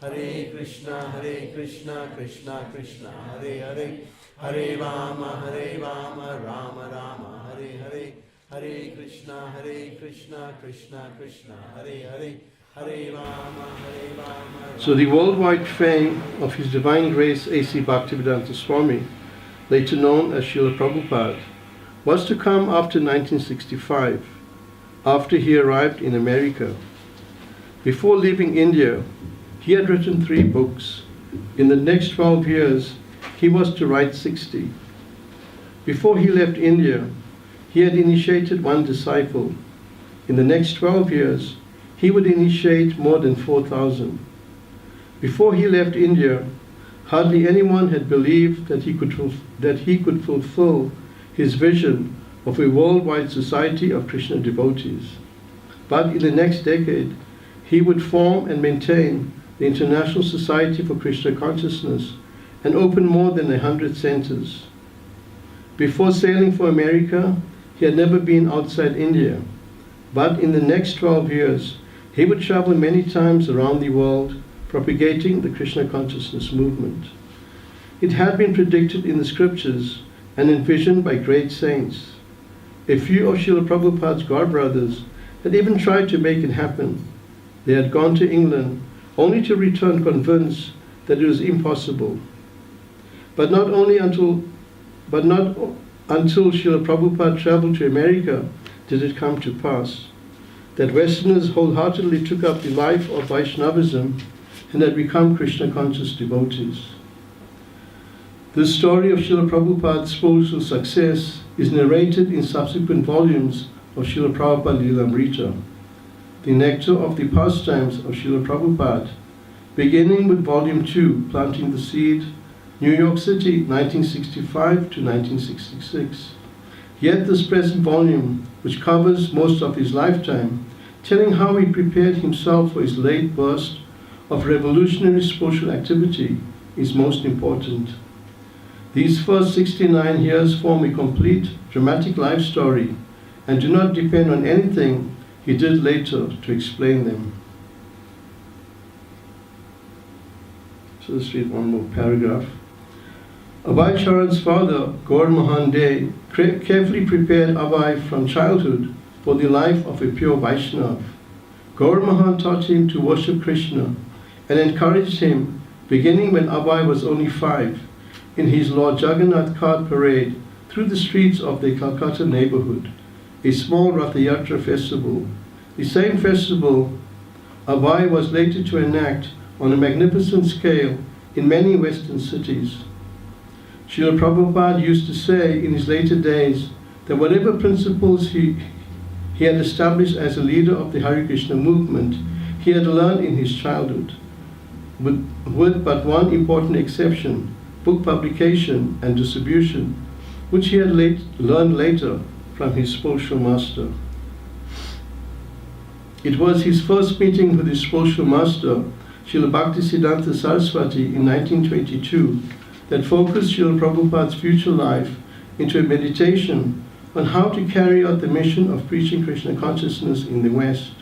Hare Krishna, Krishna Krishna, Hare Hare, Hare Rama, Rama Rama, Hare Hare, Hare Krishna, Krishna Krishna, Hare Hare, Hare Rama, Rama. So the worldwide fame of His Divine Grace A.C. Bhaktivedanta Swami, later known as Srila Prabhupada, was to come after 1965, after he arrived in America. Before leaving India, he had written 3 books. In the next 12 years, he was to write 60. Before he left India, he had initiated 1 disciple. In the next 12 years, he would initiate more than 4,000. Before he left India, hardly anyone had believed that he could fulfill his vision of a worldwide society of Krishna devotees. But in the next decade, he would form and maintain the International Society for Krishna Consciousness and open more than 100 centers. Before sailing for America, he had never been outside India. But in the next 12 years, he would travel many times around the world, propagating the Krishna consciousness movement. It had been predicted in the scriptures and envisioned by great saints. A few of Srila Prabhupada's godbrothers had even tried to make it happen. They had gone to England only to return convinced that it was impossible. But not until Srila Prabhupada traveled to America did it come to pass that Westerners wholeheartedly took up the life of Vaishnavism and had become Krishna conscious devotees. The story of Srila Prabhupada's spiritual success is narrated in subsequent volumes of Srila Prabhupada Lilamrta, the nectar of the pastimes of Srila Prabhupada, beginning with volume 2, Planting the Seed, New York City, 1965 to 1966. Yet this present volume, which covers most of his lifetime, telling how he prepared himself for his late burst of revolutionary spiritual activity, is most important. These first 69 years form a complete, dramatic life story and do not depend on anything he did later to explain them. So let's read one more paragraph. Abhay Charan's father, Gaur Mohan De, carefully prepared Abhay from childhood for the life of a pure Vaishnava. Gaur Mohan taught him to worship Krishna and encouraged him, beginning when Abhay was only 5, in his Lord Jagannath cart parade through the streets of the Calcutta neighborhood, a small Ratha Yatra festival. The same festival Abhay was later to enact on a magnificent scale in many Western cities. Srila Prabhupada used to say in his later days that whatever principles he had established as a leader of the Hare Krishna movement, he had learned in his childhood, with but one important exception: book publication and distribution, which he had learned later from his spiritual master. It was his first meeting with his spiritual master, Srila Bhaktisiddhanta Saraswati, in 1922, that focused Srila Prabhupada's future life into a meditation on how to carry out the mission of preaching Krishna consciousness in the West.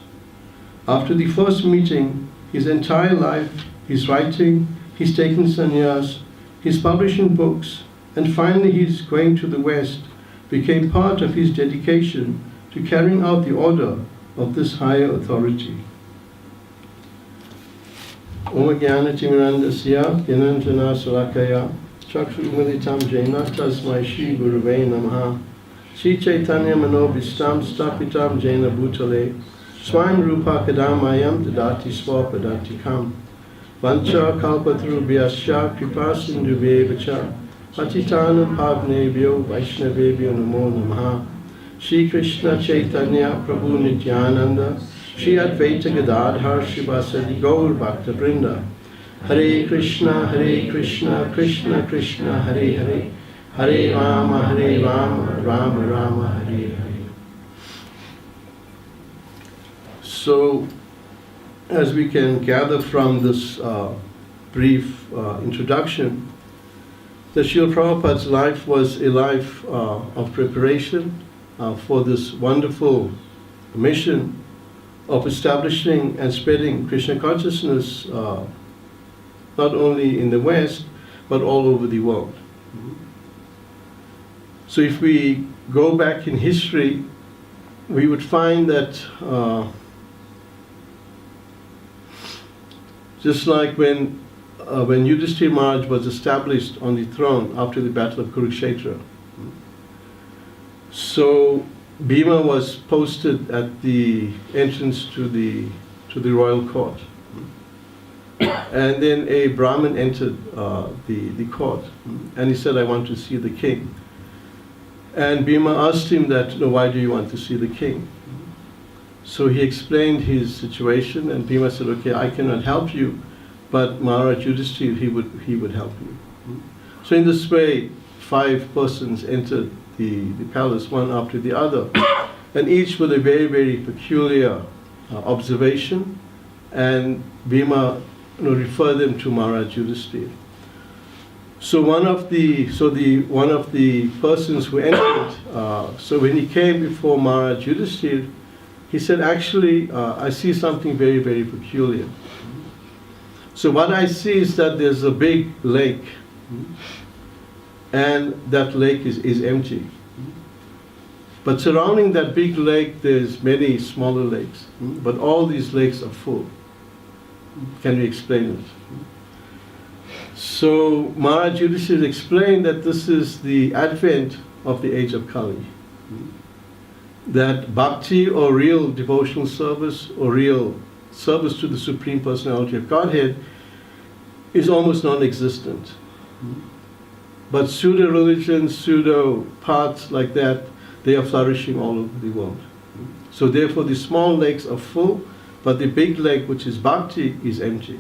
After the first meeting, his entire life, his writing, his taking sannyas, his publishing books, and finally his going to the West became part of his dedication to carrying out the order of this higher authority. Om Jnana Timirandasya Gyananjana Salakaya Chakshurumilitam Jena Tasmai Shri Gurave Namaha Shri Chaitanya Manobhistam Stapitam Jena Bhutale Swayam Rupa Kadamayam Dadati Swapadati Vancha Kalpatrubhyasya Kripa Sindhubhyevacha Patitanam Pavnebhyo Vaishnavebhyo Namo Namaha Shri Krishna Chaitanya Prabhu Nityananda Shri Advaita Gadadhar Shivasadi Gaur Bhakta Vrinda Hare Krishna, Krishna Krishna, Hare Hare Hare Rama, Rama Rama, Hare Hare. So, as we can gather from this brief introduction, that Srila Prabhupada's life was a life of preparation for this wonderful mission of establishing and spreading Krishna consciousness not only in the West, but all over the world. So if we go back in history, we would find that just like when Yudhishthira Maharaj was established on the throne after the battle of Kurukshetra, so Bhima was posted at the entrance to the royal court, and then a Brahmin entered the court, and he said, "I want to see the king." And Bhima asked him that, "Why do you want to see the king?" So he explained his situation, and Bhima said, "Okay, I cannot help you, but Maharaj Yudhishthira, he would help you." So in this way, 5 persons entered the palace, one after the other, and each with a very, very peculiar observation, and Bhima referred them to Maharaj Yudhishthira. So one of the persons who entered, so when he came before Maharaj Yudhishthira, he said, "Actually, I see something very, very peculiar. So what I see is that there's a big lake, and that lake is empty. But surrounding that big lake, there's many smaller lakes, but all these lakes are full. Can you explain it?" So Maharaj Yudhishthira explained that this is the advent of the age of Kali. That bhakti, or real devotional service, or real service to the Supreme Personality of Godhead, is almost non-existent. But pseudo-religions, pseudo-paths like that, they are flourishing all over the world. So therefore the small lakes are full, but the big lake, which is bhakti, is empty.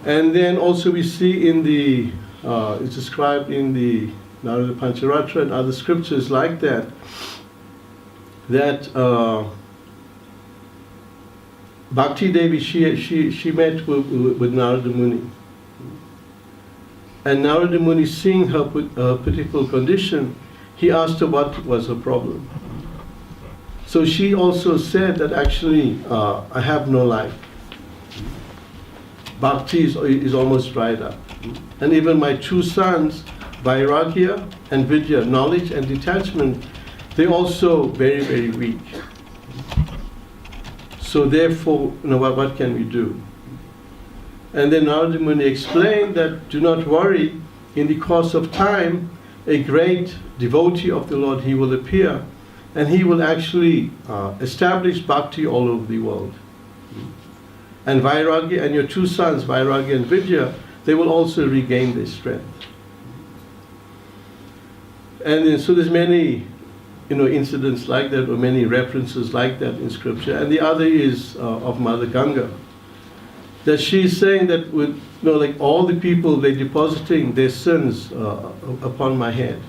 And then also we see in the, it's described in the Narada Pancharatra and other scriptures like that, that Bhakti Devi, she met with Narada Muni. And Narada Muni, seeing her pitiful condition, he asked her what was her problem. So she also said that actually, I have no life. Bhakti is almost dried up. And even my 2 sons, Vairagya and Vidya, knowledge and detachment, they're also very, very weak. So therefore, what can we do? And then Narada Muni explained that, do not worry, in the course of time, a great devotee of the Lord, he will appear, and he will actually establish bhakti all over the world. And Vairagya and your 2 sons, Vairagya and Vidya, they will also regain their strength. And then, so there's many incidents like that, or many references like that in scripture. And the other is of Mother Ganga, that she's saying that with like all the people, they're depositing their sins upon my head,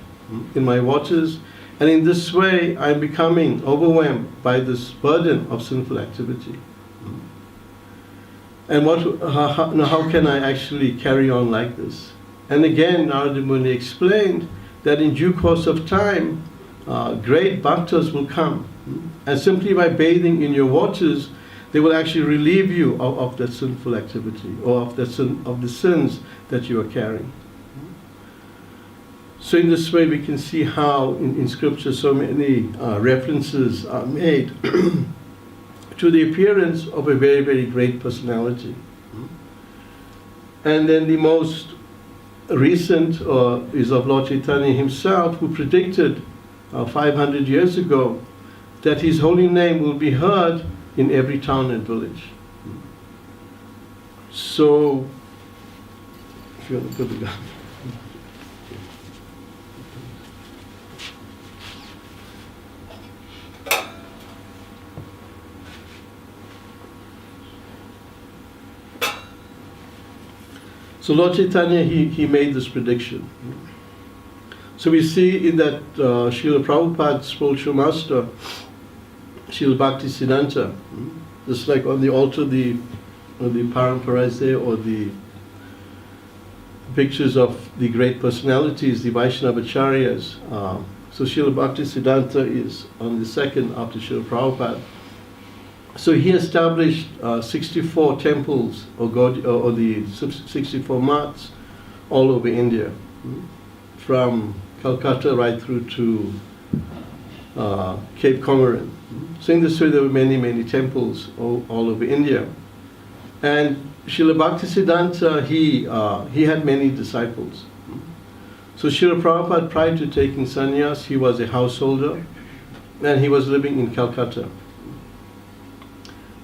in my waters, and in this way I'm becoming overwhelmed by this burden of sinful activity. And how can I actually carry on like this? And again, Narada Muni explained that in due course of time, great bhaktas will come, and simply by bathing in your waters, they will actually relieve you of that sinful activity, or of the sins that you are carrying. So in this way, we can see how in scripture so many references are made to the appearance of a very, very great personality. And then the most recent is of Lord Chaitanya himself, who predicted 500 years ago that his holy name will be heard in every town and village. So, if you want to put it down. So Lord Chaitanya, he made this prediction. So we see in that Srila Prabhupada's spiritual master, Srila Bhaktisiddhanta, just like on the altar, the paramparas there, or the pictures of the great personalities, the Vaishnavacharyas. So Srila Bhaktisiddhanta is on the second after Srila Prabhupada. So he established 64 temples or the 64 mats all over India, from Calcutta right through to Cape Comorin. So in this way there were many, many temples all over India. And Srila Bhaktisiddhanta, he had many disciples. So Srila Prabhupada, prior to taking sannyas, he was a householder and he was living in Calcutta.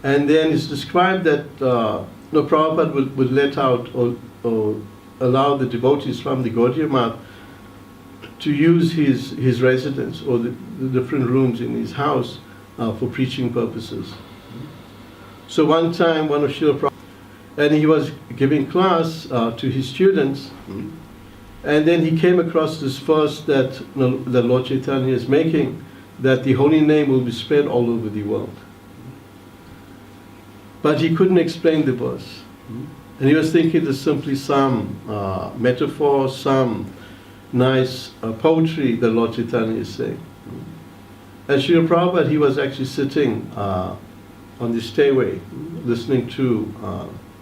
And then it's described that Prabhupada would let out or allow the devotees from the Gaudiya Math to use his residence or the different rooms in his house for preaching purposes. So one time, one of Srila Prabhupada, and he was giving class to his students, and then he came across this verse that Lord Chaitanya is making, that the holy name will be spread all over the world. But he couldn't explain the verse. And he was thinking there's simply some metaphor, some nice poetry that Lord Chaitanya is saying. And Srila Prabhupada, he was actually sitting on the stairway, listening to,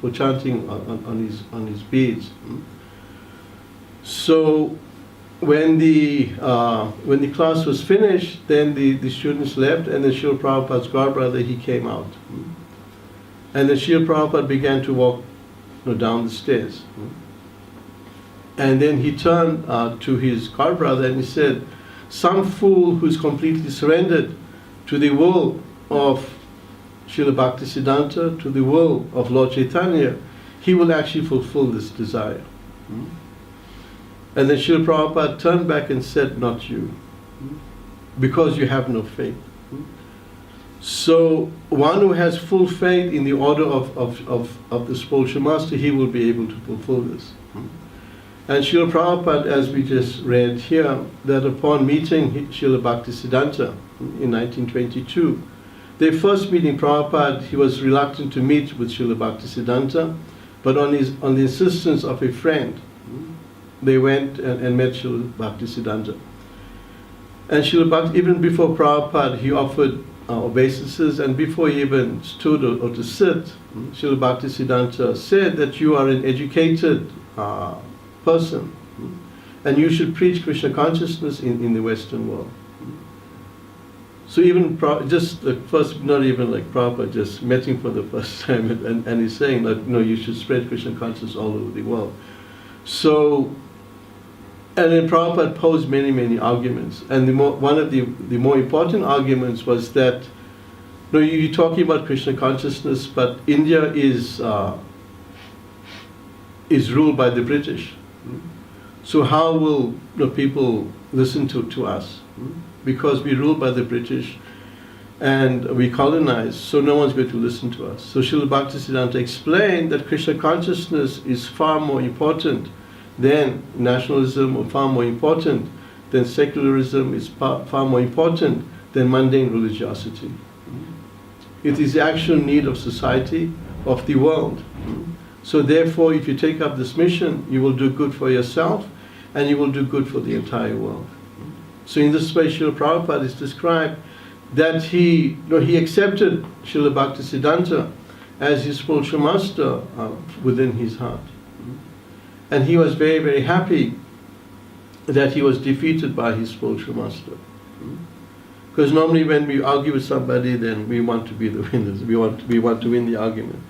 or chanting on his beads. So when the class was finished, then the students left, and then Srila Prabhupada's godbrother, he came out. And then Srila Prabhupada began to walk down the stairs. And then he turned to his godbrother and he said, some fool who's completely surrendered to the will of Srila Bhaktisiddhanta, to the will of Lord Chaitanya, he will actually fulfill this desire. And then Srila Prabhupada turned back and said, not you, because you have no faith. So one who has full faith in the order of the spiritual master, he will be able to fulfill this. And Srila Prabhupada, as we just read here, that upon meeting Srila Bhaktisiddhanta in 1922, their first meeting, Prabhupada, he was reluctant to meet with Srila Bhaktisiddhanta, but on the insistence of a friend, they went and met Srila Bhaktisiddhanta. And Srila Bhakti, even before Prabhupada, he offered obeisances, and before he even stood or to sit, Srila Bhaktisiddhanta said that you are an educated person, and you should preach Krishna consciousness in the Western world. So even just the first, not even like Prabhupada, just met him for the first time, and he's saying that you should spread Krishna consciousness all over the world. So, and then Prabhupada posed many arguments, and one of the more important arguments was that you're talking about Krishna consciousness, but India is ruled by the British. So how will people listen to us? Because we rule by the British and we colonize, so no one's going to listen to us. So Srila Bhaktisiddhanta explained that Krishna consciousness is far more important than nationalism, or far more important than secularism, is far more important than mundane religiosity. It is the actual need of society, of the world. So therefore, if you take up this mission, you will do good for yourself and you will do good for the entire world. So in this way, Srila Prabhupada is described that he accepted Srila Bhaktisiddhanta as his spiritual master within his heart. And he was very happy that he was defeated by his spiritual master. Because normally when we argue with somebody, then we want to be the winners. We want to win the argument.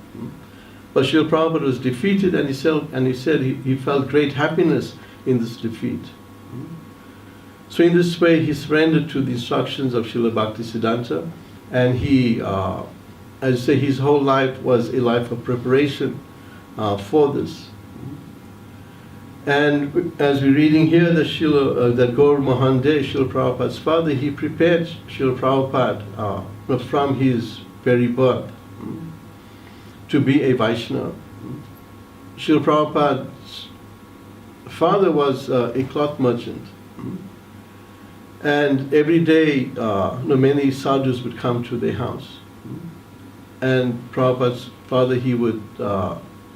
But Srila Prabhupada was defeated, and he said he felt great happiness in this defeat. So in this way, he surrendered to the instructions of Srila Bhaktisiddhanta, and he, as I say, his whole life was a life of preparation for this. And as we're reading here, that Gaur Mohande, Srila Prabhupada's father, he prepared Srila Prabhupada from his very birth to be a Vaishnava. Srila Prabhupada's father was a cloth merchant. And every day, many sadhus would come to their house. And Prabhupada's father, he would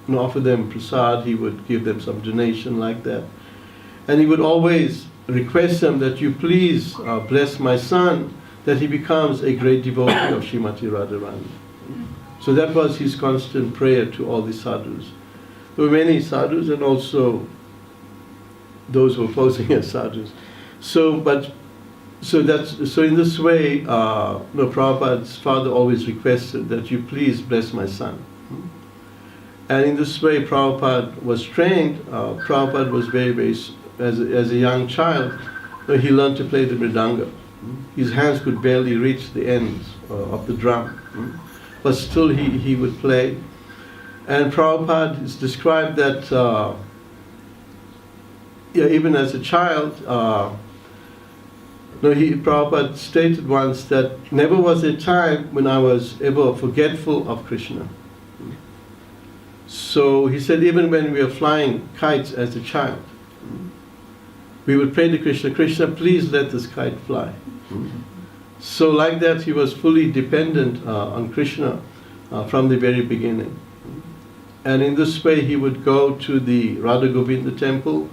offer them prasad, he would give them some donation like that. And he would always request them that you please bless my son, that he becomes a great devotee of Srimati Radharani. So that was his constant prayer to all the sadhus. There were many sadhus and also those who were posing as sadhus. So in this way, Prabhupada's father always requested that you please bless my son. And in this way, Prabhupada was trained. Prabhupada was very, as a young child, he learned to play the mridanga. His hands could barely reach the ends of the drum, but still he would play. And Prabhupada is described that even as a child, Prabhupada stated once that never was a time when I was ever forgetful of Krishna. So he said even when we were flying kites as a child, we would pray to Krishna, Krishna, please let this kite fly. So like that he was fully dependent on Krishna from the very beginning. And in this way he would go to the Radha Govinda temple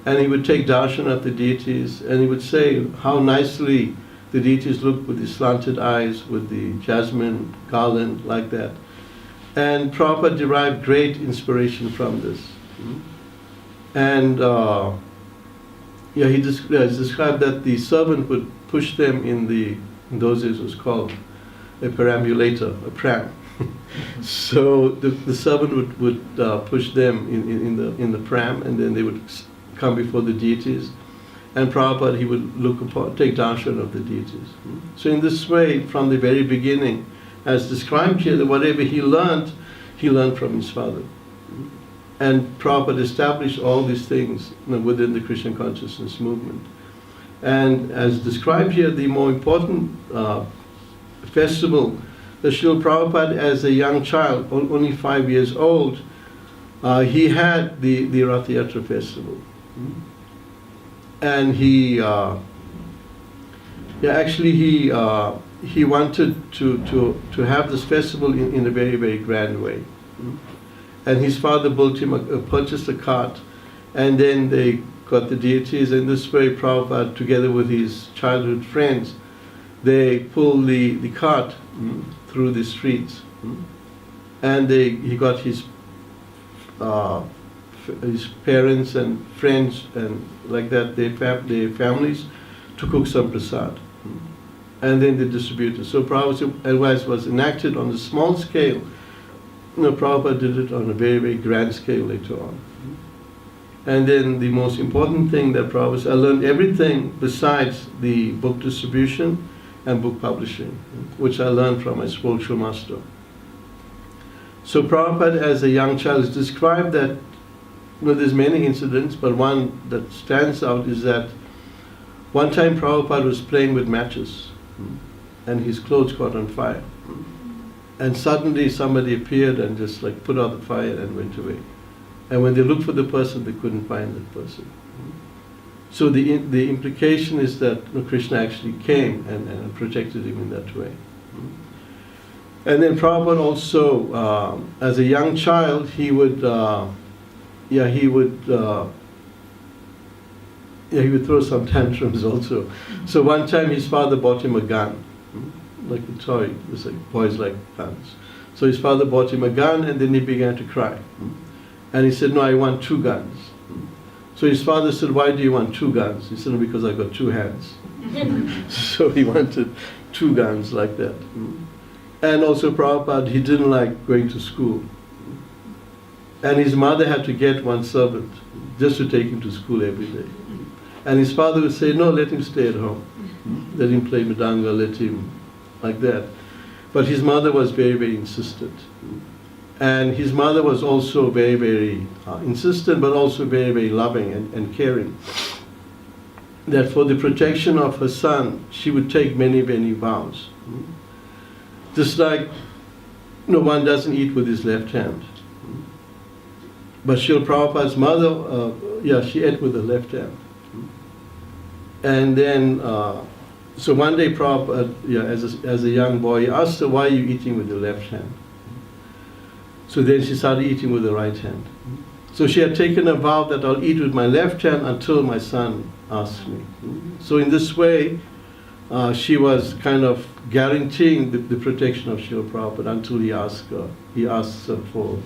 and he would take darshan of the deities and he would say how nicely the deities look with the slanted eyes, with the jasmine garland, like that. And Prabhupada derived great inspiration from this. And he described that the servant would push them in those days it was called a perambulator, a pram. So the servant would push them in the pram, and then they would come before the deities. And Prabhupada, he would take darshan of the deities. So in this way, from the very beginning, as described here, that whatever he learned from his father. And Prabhupada established all these things within the Krishna consciousness movement. And as described here, the more important festival, the Srila Prabhupada as a young child, only 5 years old, he had the Rath Yatra festival. And he wanted to have this festival in a very, very grand way. And his father built him purchased a cart, and then they got the deities. In this way, Prabhupada, together with his childhood friends, they pulled the cart through the streets. And he got his parents and friends and like that, their families, to cook some prasad. And then they distributed. So Prabhupada's advice was enacted on a small scale. Prabhupada did it on a very, very grand scale later on. And then the most important thing that Prabhupada said, I learned everything besides the book distribution and book publishing, which I learned from my spiritual master. So Prabhupada as a young child is described that, there's many incidents, but one that stands out is that one time Prabhupada was playing with matches and his clothes caught on fire. And suddenly somebody appeared and just put out the fire and went away. And when they looked for the person, they couldn't find that person. So the implication is that Krishna actually came and protected him in that way. And then Prabhupada also, as a young child, he would throw some tantrums also. So one time his father bought him a gun, like a toy. It was boys like guns. So his father bought him a gun, and then he began to cry. And he said, no, I want 2 guns. So his father said, why do you want 2 guns? He said, no, because I've got 2 hands. So he wanted 2 guns like that. And also Prabhupada, he didn't like going to school. And his mother had to get one servant just to take him to school every day. And his father would say, no, let him stay at home. Let him play mridanga, let him, like that. But his mother was very, very insistent. And his mother was also very, very insistent, but also very, very loving and caring. That for the protection of her son, she would take many, many vows. Just like, one doesn't eat with his left hand. But Srila Prabhupada's mother, she ate with her left hand. And then, so one day Prabhupada, as a young boy, he asked her, why are you eating with your left hand? So then she started eating with the right hand. So she had taken a vow that I'll eat with my left hand until my son asks me. So in this way, she was kind of guaranteeing the protection of Srila Prabhupada until he asked her for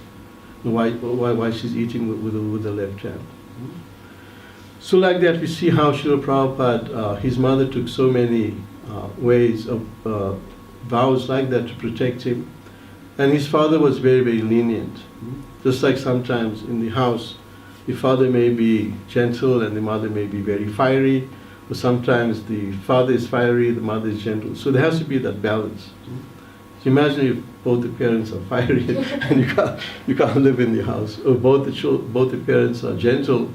why she's eating with the left hand. So like that we see how Srila Prabhupada, his mother took so many ways of vows like that to protect him. And his father was very, very lenient. Just like sometimes in the house, the father may be gentle and the mother may be very fiery, or sometimes the father is fiery, the mother is gentle. So there has to be that balance. So imagine if both the parents are fiery and you can't live in the house, or both the parents are gentle,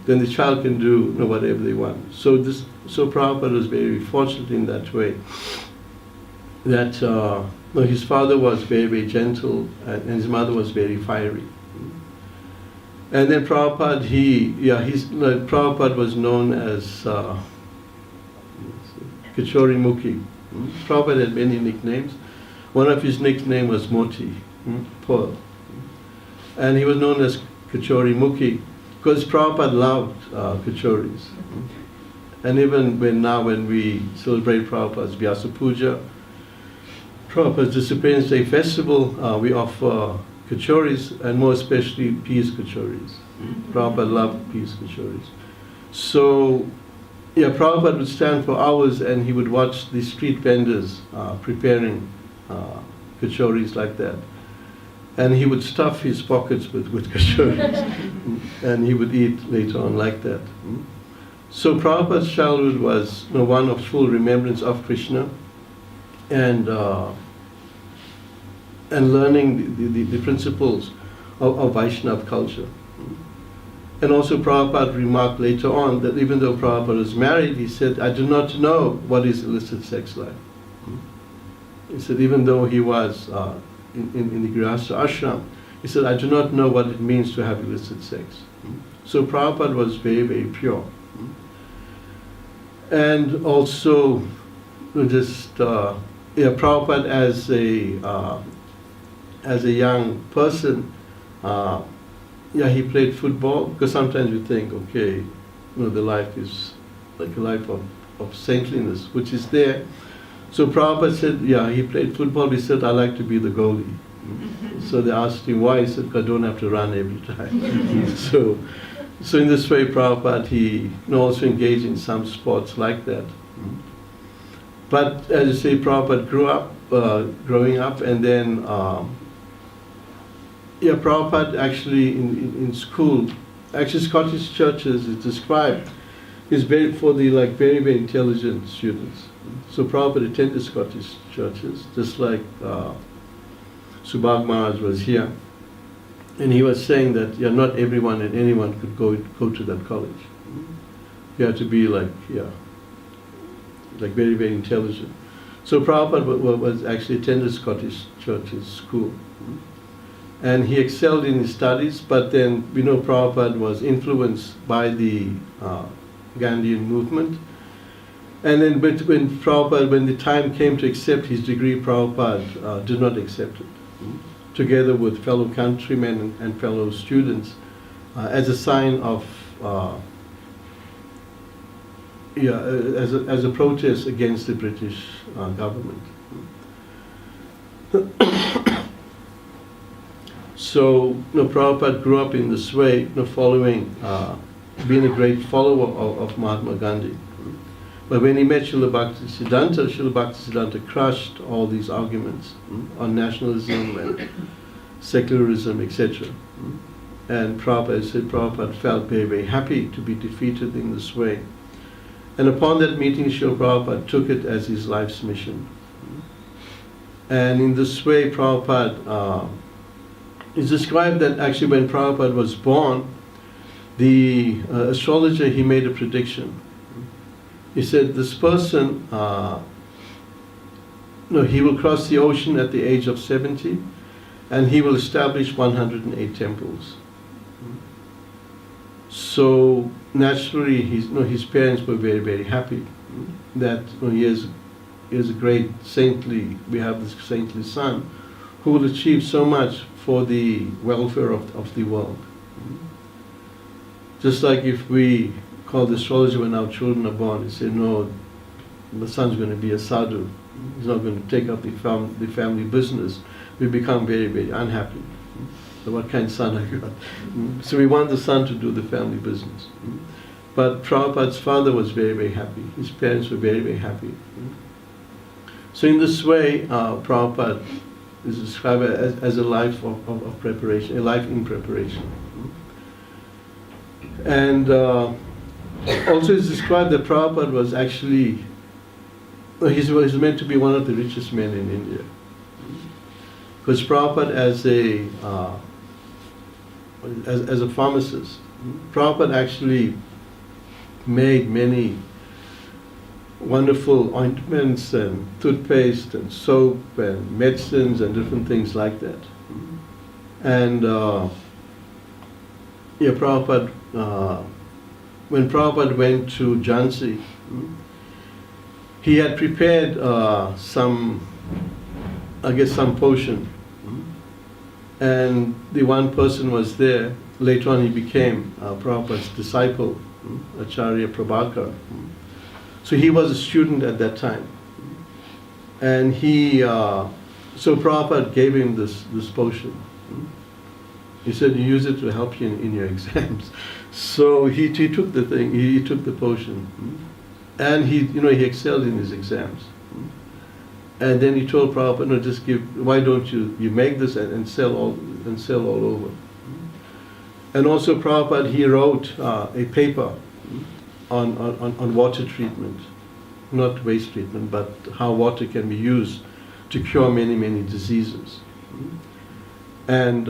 then the child can do whatever they want. So Prabhupada was very fortunate in that way, that his father was very, very gentle and his mother was very fiery. And then Prabhupada, Prabhupada was known as Kachori Mukhi. Prabhupada had many nicknames. One of his nicknames was Moti, pearl. And he was known as Kachori Mukhi because Prabhupada loved kachoris. And even when we celebrate Prabhupada's Vyasa Puja, Prabhupada's Disappearance Day festival, we offer kachoris, and more especially peas kachoris. Prabhupada loved peas kachoris. So, Prabhupada would stand for hours and he would watch the street vendors preparing kachoris like that. And he would stuff his pockets with kachoris and he would eat later on like that. So Prabhupada's childhood was one of full remembrance of Krishna and learning the principles of Vaishnava culture. And also Prabhupada remarked later on that even though Prabhupada was married, he said, I do not know what is illicit sex life. He said, even though he was in the Grihastha ashram, he said, I do not know what it means to have illicit sex. So Prabhupada was very, very pure. And also, Prabhupada as a young person, he played football, because sometimes you think, okay, the life is like a life of saintliness, which is there. So Prabhupada said, he played football. He said, I like to be the goalie. So they asked him why. He said, I don't have to run every time. So in this way, Prabhupada, he also engaged in some sports like that. But as you say, Prabhupada growing up, and then Prabhupada actually in school, actually Scottish churches is described is very very, very intelligent students. So Prabhupada attended Scottish churches, just like Subhag Maharaj was here. And he was saying that not everyone and anyone could go to that college. You had to be very, very intelligent. So Prabhupada was actually attended Scottish churches school. And he excelled in his studies, but then we know Prabhupada was influenced by the Gandhian movement. And then when the time came to accept his degree, Prabhupada did not accept it. Together with fellow countrymen and fellow students, as a sign of, as a protest against the British government. So, Prabhupada grew up in this way, following, being a great follower of Mahatma Gandhi. But when he met Srila Bhaktisiddhanta crushed all these arguments on nationalism and secularism, etc. And Prabhupada felt very, very happy to be defeated in this way. And upon that meeting, Srila Prabhupada took it as his life's mission. And in this way, Prabhupada, it's described that actually when Prabhupada was born, the astrologer, he made a prediction. He said, this person, he will cross the ocean at the age of 70, and he will establish 108 temples. So naturally, his parents were very, very happy that he is a great saintly, we have this saintly son who will achieve so much for the welfare of the world. Just like if we call the astrologer when our children are born, and say, no, the son's going to be a sadhu. He's not going to take up the family business. We become very, very unhappy. So what kind of son have you got? So we want the son to do the family business. But Prabhupada's father was very, very happy. His parents were very, very happy. So in this way, Prabhupada is described as a life of preparation, a life in preparation. And also it's described that Prabhupada was actually, he was meant to be one of the richest men in India. Because Prabhupada as a pharmacist, Prabhupada actually made many wonderful ointments and toothpaste and soap and medicines and different things like that. And Prabhupada, when Prabhupada went to Jhansi, he had prepared some potion. And the one person was there. Later on he became Prabhupada's disciple, Acharya Prabhakar. So he was a student at that time. And so Prabhupada gave him this potion. He said, you use it to help you in your exams. So he took the thing, he took the potion. And he excelled in his exams. And then he told Prabhupada, no, just why don't you make this and sell all over. And also Prabhupada, he wrote a paper on water treatment, not waste treatment, but how water can be used to cure many, many diseases. And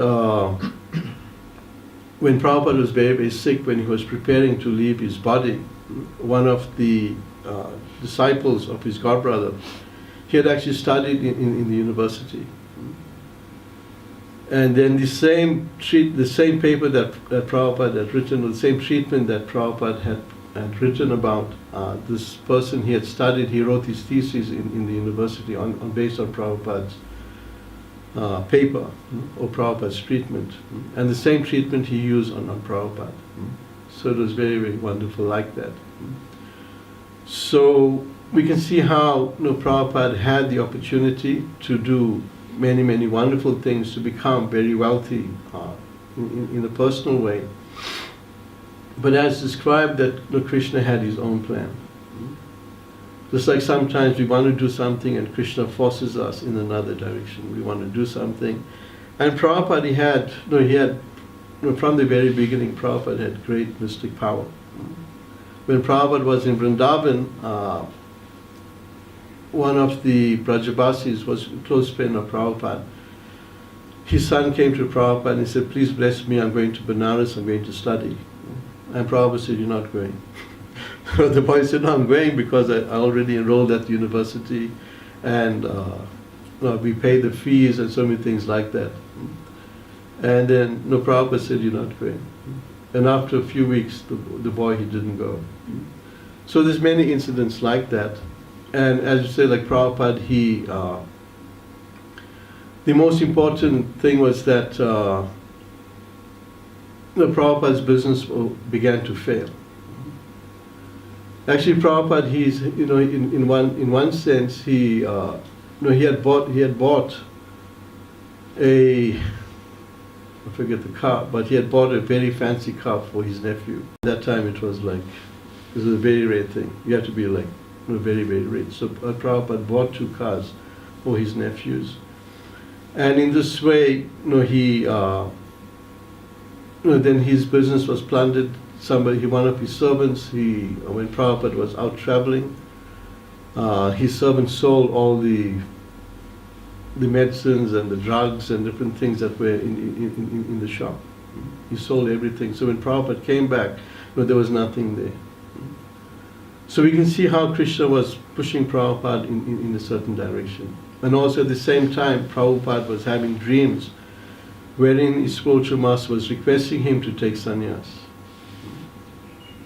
when Prabhupada was very, very sick, when he was preparing to leave his body, one of the disciples of his godbrother, he had actually studied in the university. And then the same paper that Prabhupada had written, or the same treatment that Prabhupada had written about this person he had studied, he wrote his thesis in the university based on Prabhupada's paper, or Prabhupada's treatment. And the same treatment he used on Prabhupada. So it was very, very wonderful like that. So we can see how Prabhupada had the opportunity to do many, many wonderful things, to become very wealthy in a personal way. But as described, that Krishna had his own plan. Just like sometimes we want to do something and Krishna forces us in another direction. We want to do something. And Prabhupada, he had from the very beginning, Prabhupada had great mystic power. When Prabhupada was in Vrindavan, one of the Brajabasis was a close friend of Prabhupada. His son came to Prabhupada and he said, please bless me, I'm going to Benares, I'm going to study. And Prabhupada said, you're not going. The boy said, no, I'm going because I already enrolled at the university and we pay the fees and so many things like that. And then Prabhupada said, you're not going. And after a few weeks, the boy, he didn't go. So there's many incidents like that. And as you say, like Prabhupada, the most important thing was that Prabhupada's business began to fail. Actually, Prabhupada, he's in one sense he had bought a, I forget the car, but he had bought a very fancy car for his nephew. At that time, it was a very rare thing. You had to be very, very rich. So Prabhupada bought 2 cars for his nephews, and in this way, then his business was plundered. One of his servants, when Prabhupada was out traveling, his servant sold all the medicines and the drugs and different things that were in the shop. He sold everything. So when Prabhupada came back, there was nothing there. So we can see how Krishna was pushing Prabhupada in a certain direction. And also at the same time, Prabhupada was having dreams wherein his spiritual master was requesting him to take sannyas.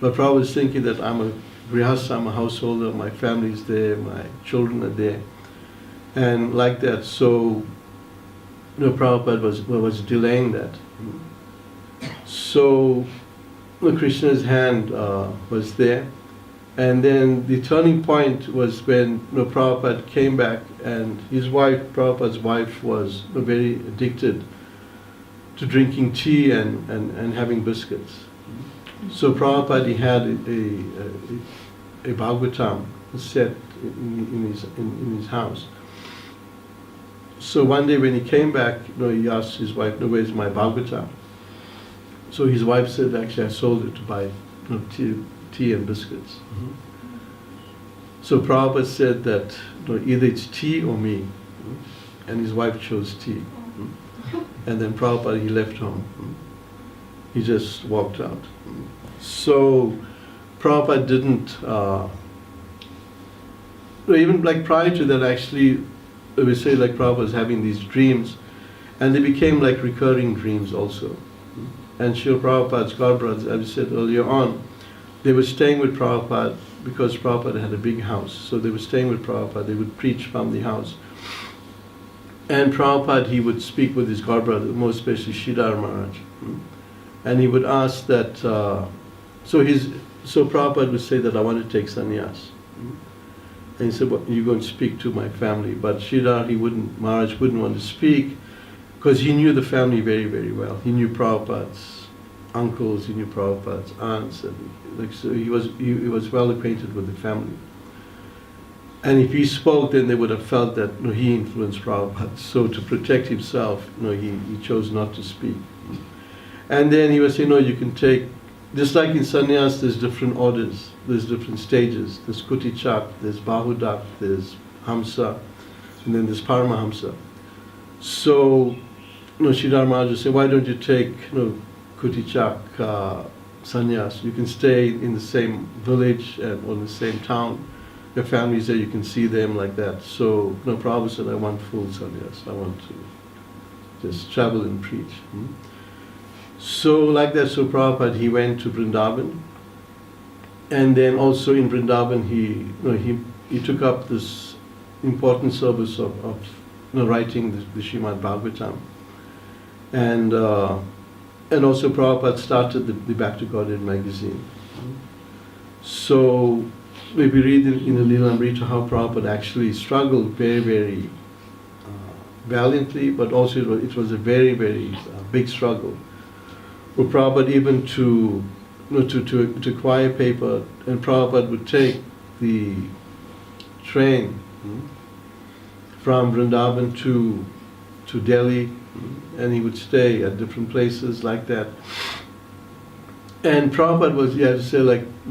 But Prabhupada was thinking that I'm a grihastha, I'm a householder, my family is there, my children are there. And like that, so Prabhupada was delaying that. So Krishna's hand was there, And then the turning point was when Prabhupada came back, and his wife, Prabhupada's wife, was very addicted to drinking tea and having biscuits. So Prabhupada, he had a Bhagavatam set in his house. So one day when he came back, he asked his wife, where's my Bhagavatam? So his wife said, actually, I sold it to buy tea and biscuits. Mm-hmm. So Prabhupada said that either it's tea or me. And his wife chose tea. And then Prabhupada, he left home. He just walked out. So Prabhupada didn't, even like prior to that, actually, we say like Prabhupada was having these dreams, and they became like recurring dreams also. And Srila Prabhupada's godbrothers, as I said earlier on, they were staying with Prabhupada because Prabhupada had a big house. So they were staying with Prabhupada, they would preach from the house. And Prabhupada, he would speak with his godbrother, most especially Srila Maharaj. And he would ask that, so Prabhupada would say that I want to take sannyas. And he said, well, you're going to speak to my family. But Sridhar, Maharaj wouldn't want to speak because he knew the family very, very well. He knew Prabhupada's uncles, he knew Prabhupada's aunts, and so he was well acquainted with the family. And if he spoke, then they would have felt that he influenced Prabhupada. So to protect himself, he chose not to speak. And then he would say, you can take, just like in sannyas, there's different orders, there's different stages. There's Kutichak, there's Bahudak, there's Hamsa, and then there's Paramahamsa. So, Sridhar Maharaj would say, why don't you take Kutichak sannyas? You can stay in the same village or in the same town. Your family's there, you can see them like that. So, Prabhupada said, I want full sannyas. I want to just travel and preach. So like that, so Prabhupada, he went to Vrindavan, and then also in Vrindavan he took up this important service of writing the Srimad Bhagavatam, and also Prabhupada started the Back to Godhead magazine. So we read in the Lilamrta how Prabhupada actually struggled very, very valiantly, but also it was a very, very big struggle. For Prabhupada even to acquire paper, and Prabhupada would take the train from Vrindavan to Delhi, and he would stay at different places like that. And Prabhupada was,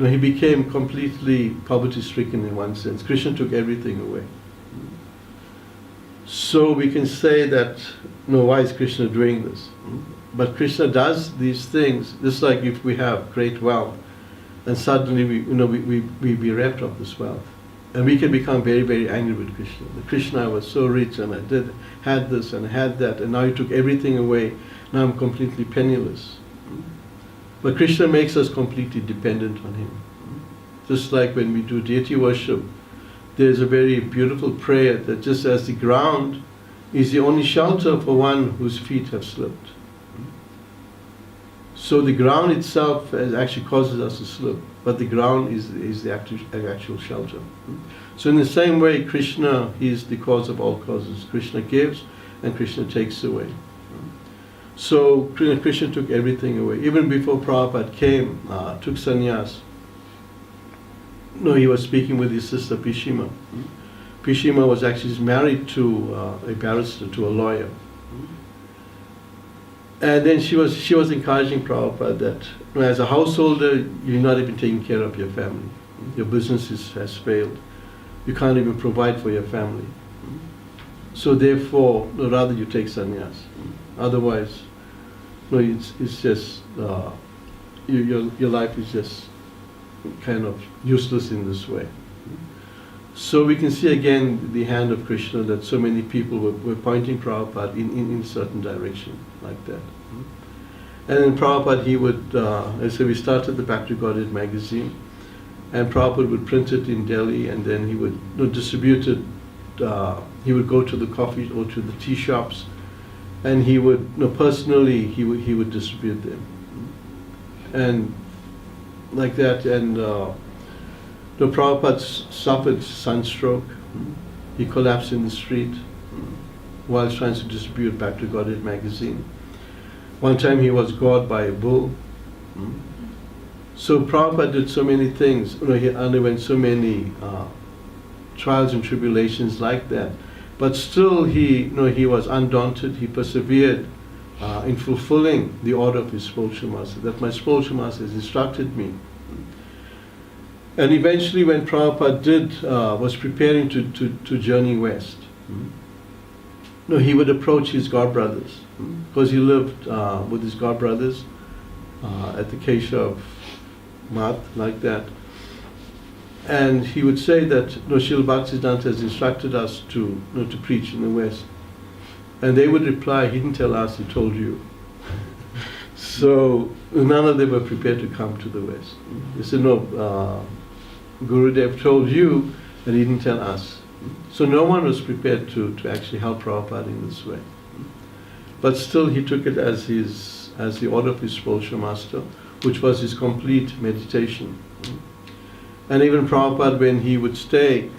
he became completely poverty-stricken in one sense. Krishna took everything away. So we can say that, why is Krishna doing this? But Krishna does these things, just like if we have great wealth, and suddenly we be bereft of this wealth. And we can become very, very angry with Krishna. Krishna, I was so rich, and I had this and I had that, and now he took everything away. Now I'm completely penniless. But Krishna makes us completely dependent on him. Just like when we do deity worship, there's a very beautiful prayer that just as the ground is the only shelter for one whose feet have slipped. So the ground itself actually causes us to slip, but the ground is the actual shelter. So in the same way, Krishna is the cause of all causes. Krishna gives and Krishna takes away. So Krishna took everything away. Even before Prabhupada came, took sannyas, he was speaking with his sister Pishima. Pishima was actually married to a barrister, to a lawyer. And then she was encouraging Prabhupada that as a householder, you're not even taking care of your family. Your business has failed. You can't even provide for your family. So therefore, rather you take sannyas. Otherwise, it's just, your life is just kind of useless in this way. So we can see again the hand of Krishna, that so many people were pointing Prabhupada in a certain direction like that. And then Prabhupada, he would, we started the Back to Godhead magazine, and Prabhupada would print it in Delhi, and then he would distribute it. He would go to the coffee or to the tea shops, and he would, personally, he would distribute them. And like that, and The Prabhupada suffered sunstroke. He collapsed in the street while trying to distribute Back to Godhead magazine. One time he was gored by a bull. So Prabhupada did so many things. He underwent so many trials and tribulations like that. But still he was undaunted. He persevered in fulfilling the order of his spiritual master, that my spiritual master has instructed me. And eventually when Prabhupada was preparing to journey west, he would approach his godbrothers, because he lived with his godbrothers at the Keshav Math, like that. And he would say that Srila Bhaktisiddhanta has instructed us to preach in the West. And they would reply, he didn't tell us, he told you. So none of them were prepared to come to the West. They said, no, Gurudev told you, and he didn't tell us. So no one was prepared to actually help Prabhupada in this way. But still he took it as the order of his spiritual master, which was his complete meditation. And even Prabhupada, when he would stay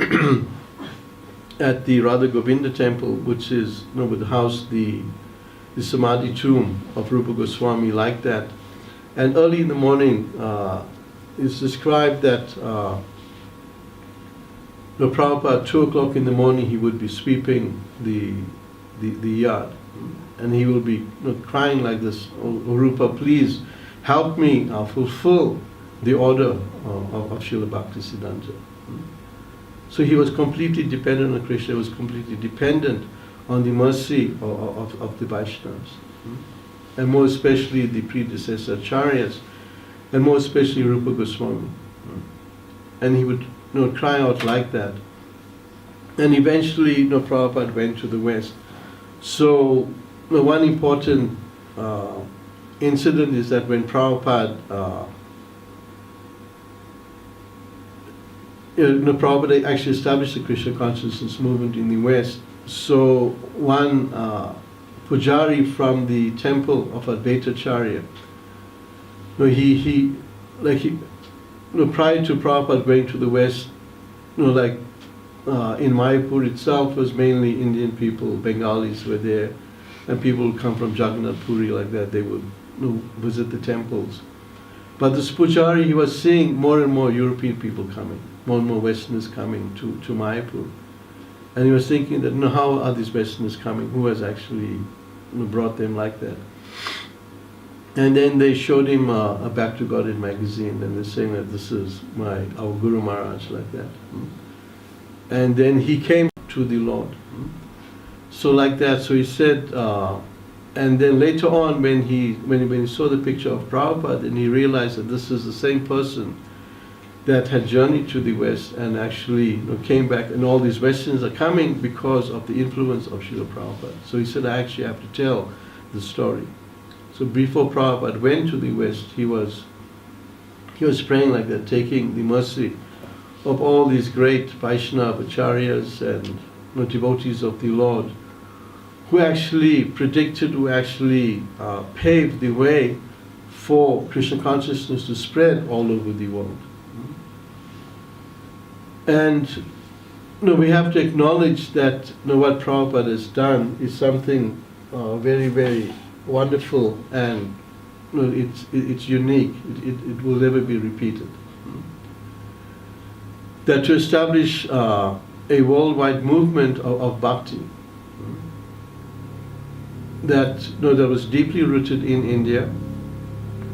at the Radha Govinda temple, which is would house the Samadhi tomb of Rupa Goswami, like that. And early in the morning, it's described that Prabhupada, 2 o'clock in the morning, he would be sweeping the yard. And he will be crying like this, "Oh, Rupa, please help me fulfill the order of Srila Bhaktisiddhanta." So he was completely dependent on Krishna, he was completely dependent on the mercy of the Vaishnavas. And more especially the predecessor acharyas, and more especially Rupa Goswami. And he would cry out like that. And eventually Prabhupada went to the West. So one important incident is that when Prabhupada Prabhupada actually established the Krishna consciousness movement in the West. So one pujari from the temple of Advaitacharya, he prior to Prabhupada going to the West, in Mayapur itself was mainly Indian people, Bengalis were there, and people would come from Jagannath Puri like that. They would visit the temples. But this pujari, he was seeing more and more European people coming, more and more Westerners coming to Mayapur. And he was thinking that, how are these Westerners coming? Who has actually brought them like that? And then they showed him a Back to Godhead magazine, and they're saying that this is our Guru Maharaj, like that. And then he came to the Lord. So like that, so he said, and then later on when he saw the picture of Prabhupada, and he realized that this is the same person that had journeyed to the West and actually came back, and all these Westerns are coming because of the influence of Srila Prabhupada. So he said, I actually have to tell the story. So before Prabhupada went to the West, he was praying like that, taking the mercy of all these great Vaishnava acharyas and devotees of the Lord, who actually predicted, who actually paved the way for Krishna consciousness to spread all over the world. And we have to acknowledge that what Prabhupada has done is something very, very wonderful, and it's unique. It will never be repeated. That to establish a worldwide movement of bhakti that was deeply rooted in India,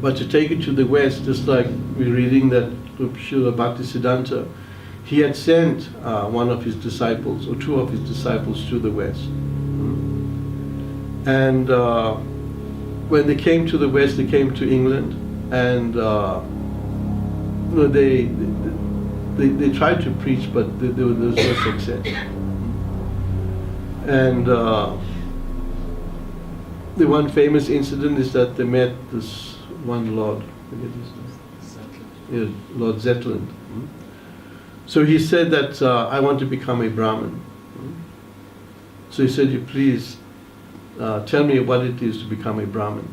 but to take it to the West, just like we're reading that Srila Bhaktisiddhanta, he had sent one of his disciples, or two of his disciples, to the West. And when they came to the West, they came to England, and they tried to preach, but there was no success. And the one famous incident is that they met this one Lord, Lord Zetland. So he said that, I want to become a Brahmin. So he said, you please tell me what it is to become a Brahmin.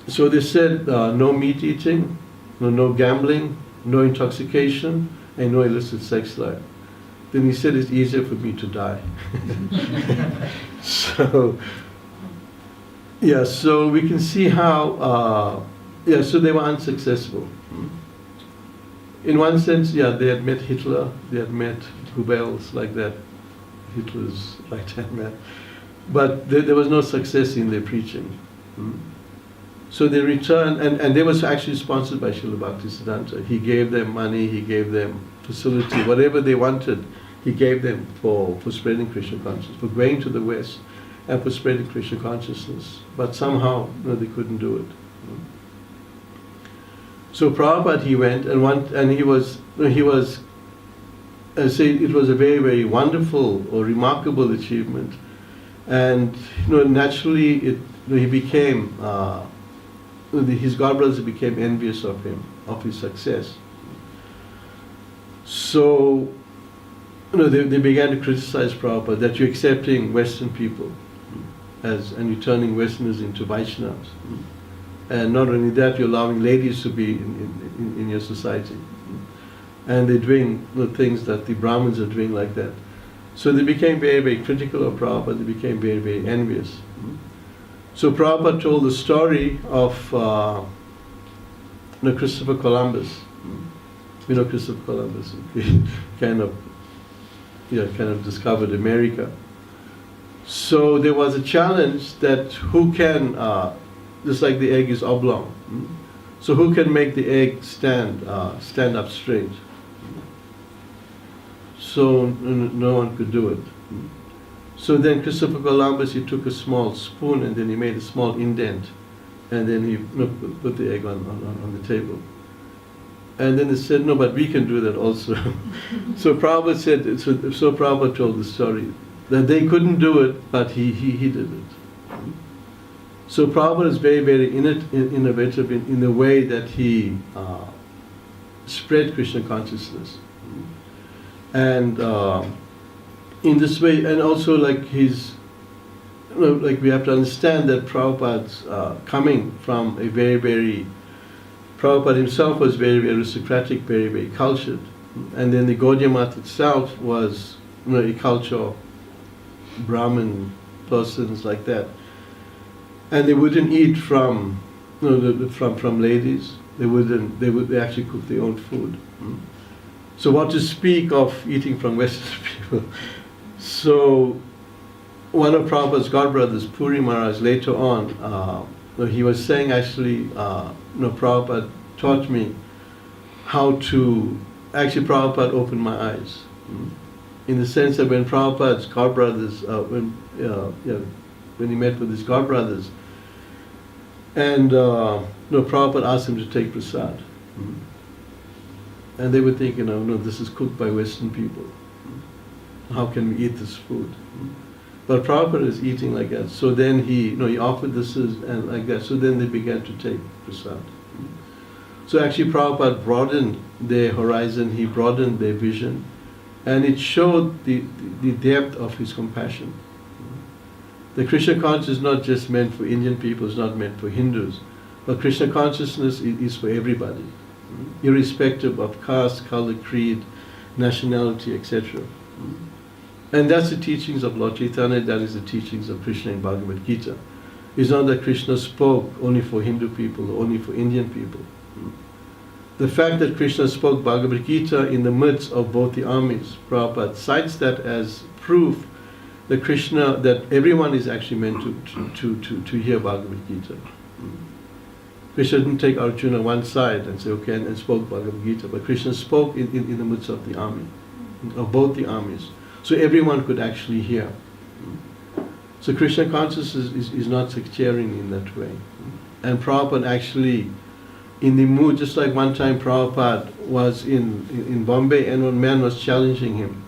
So they said, no meat eating, no gambling, no intoxication, and no illicit sex life. Then he said, it's easier for me to die. So, yeah, so we can see how, so they were unsuccessful. In one sense, they had met Hitler, they had met Goebbels, like that, Hitler's right-hand man. But there was no success in their preaching. So they returned, and they was actually sponsored by Srila Bhaktisiddhanta. He gave them money, he gave them facility, whatever they wanted, he gave them for spreading Krishna consciousness, for going to the West and for spreading Krishna consciousness. But somehow, they couldn't do it. So Prabhupada, he went, and he was, I say, it was a very, very wonderful or remarkable achievement. And naturally, he became, his godbrothers became envious of him, of his success. So, they began to criticize Prabhupada, that you're accepting Western people and you're turning Westerners into Vaishnavas. And not only that, you're allowing ladies to be in your society. And they're doing the things that the Brahmins are doing like that. So they became very, very critical of Prabhupada, they became very, very envious. So Prabhupada told the story of Christopher Columbus. You know Christopher Columbus, he kind of discovered America. So there was a challenge that who can, just like the egg is oblong, so who can make the egg stand up straight? So no one could do it. So then Christopher Columbus, he took a small spoon and then he made a small indent, and then he put the egg on the table. And then they said, no, but we can do that also. So Prabhupada said, so Prabhupada told the story, that they couldn't do it, but he did it. So Prabhupada is very, very innovative in the way that he spread Krishna consciousness. And in this way, and also like like we have to understand that Prabhupada's coming from a very, very, Prabhupada himself was very, very aristocratic, very, very cultured. And then the Gaudiya Math itself was a culture of Brahmin persons like that. And they wouldn't eat from ladies. They actually cook their own food. So what to speak of eating from Western people? So one of Prabhupada's godbrothers, Puri Maharaj, later on, he was saying actually, Prabhupada taught me how to, actually Prabhupada opened my eyes. In the sense that when Prabhupada's godbrothers, when he met with his godbrothers, and Prabhupada asked him to take prasad. And they would think, no, this is cooked by Western people. How can we eat this food? But Prabhupada is eating like that. So then he offered this and like that. So then they began to take prasad. So actually Prabhupada broadened their horizon, he broadened their vision, and it showed the depth of his compassion. The Krishna consciousness is not just meant for Indian people, it's not meant for Hindus, but Krishna consciousness is for everybody, irrespective of caste, color, creed, nationality, etc. And that's the teachings of Lord Chaitanya, that is the teachings of Krishna in Bhagavad Gita. It's not that Krishna spoke only for Hindu people or only for Indian people. The fact that Krishna spoke Bhagavad Gita in the midst of both the armies, Prabhupada cites that as proof that that everyone is actually meant to hear Bhagavad Gita. Krishna didn't take Arjuna one side and say, okay, and spoke Bhagavad Gita, but Krishna spoke in the midst of the army, of both the armies. So everyone could actually hear. So Krishna consciousness is not sectarian in that way. And Prabhupada actually, in the mood, just like one time Prabhupada was in Bombay and one man was challenging him,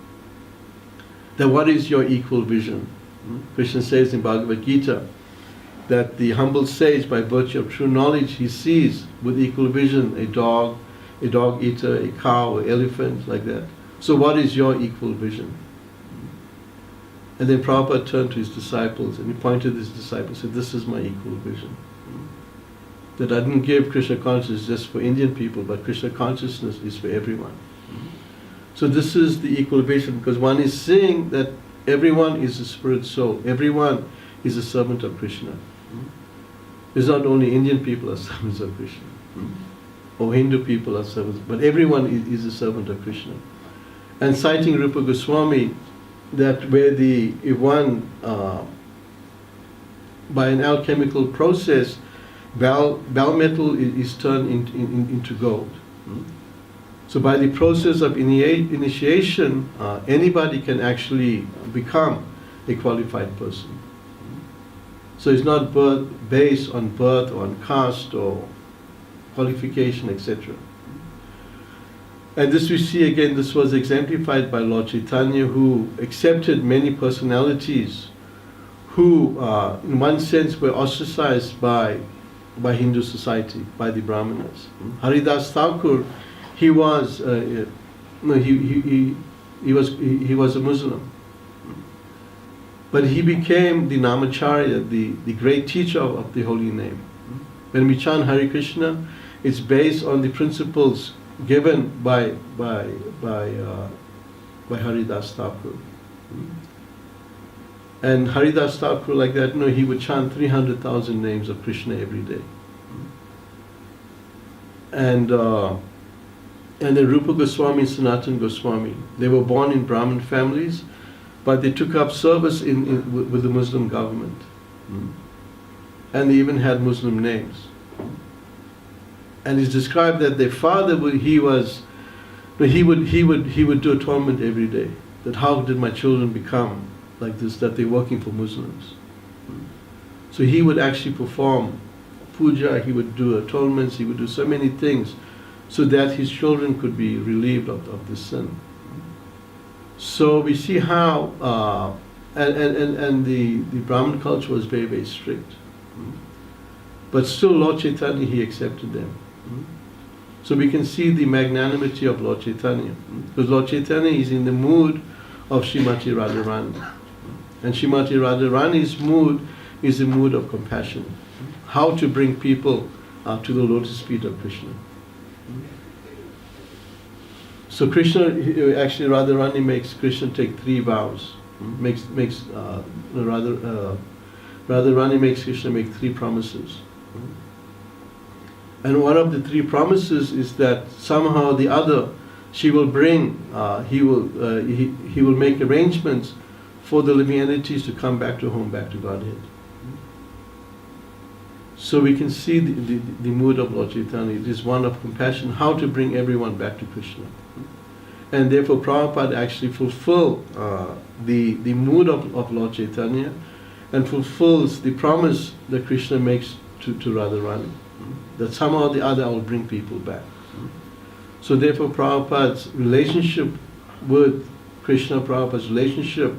that what is your equal vision? Krishna says in Bhagavad Gita that the humble sage, by virtue of true knowledge, he sees with equal vision a dog eater, a cow, an elephant, like that. So what is your equal vision? And then Prabhupada turned to his disciples and he pointed to his disciples and said, this is my equal vision. That I didn't give Krishna consciousness just for Indian people, but Krishna consciousness is for everyone. So this is the equalization, because one is saying that everyone is a spirit soul, everyone is a servant of Krishna. It's not only Indian people are servants of Krishna, or Hindu people are servants, but everyone is a servant of Krishna. And citing Rupa Goswami, that where if one, by an alchemical process, bell metal is turned into gold. So by the process of initiation, anybody can actually become a qualified person. So it's not based on birth or on caste or qualification, etc. And this we see again, this was exemplified by Lord Chaitanya, who accepted many personalities who, in one sense, were ostracized by Hindu society, by the Brahmanas. Haridas Thakur, he was a Muslim, but he became the Namacharya, the great teacher of the holy name. When we chant Hare Krishna, it's based on the principles given by Haridas Thakur. And Haridas Thakur, like that, he would chant 300,000 names of Krishna every day. And then Rupa Goswami and Sanatan Goswami, they were born in Brahmin families, but they took up service with the Muslim government. And they even had Muslim names. And it's described that their father, he would do atonement every day. That how did my children become like this, that they're working for Muslims. So he would actually perform puja, he would do atonements, he would do so many things so that his children could be relieved of this sin. So we see how, and the Brahmin culture was very, very strict. But still Lord Chaitanya, he accepted them. So we can see the magnanimity of Lord Chaitanya. Because Lord Chaitanya is in the mood of Srimati Radharani. And Srimati Radharani's mood is a mood of compassion. How to bring people to the lotus feet of Krishna. So Krishna, actually Radharani makes Krishna take 3 vows. Radharani makes Krishna make 3 promises. And one of the 3 promises is that somehow or the other she will bring, he will make arrangements for the living entities to come back to home, back to Godhead. So we can see the mood of Lord Chaitanya. It is one of compassion, how to bring everyone back to Krishna. And therefore Prabhupada actually fulfilled the mood of Lord Chaitanya and fulfills the promise that Krishna makes to Radharani. That somehow or the other I will bring people back. So therefore Prabhupada's relationship with Krishna, Prabhupada's relationship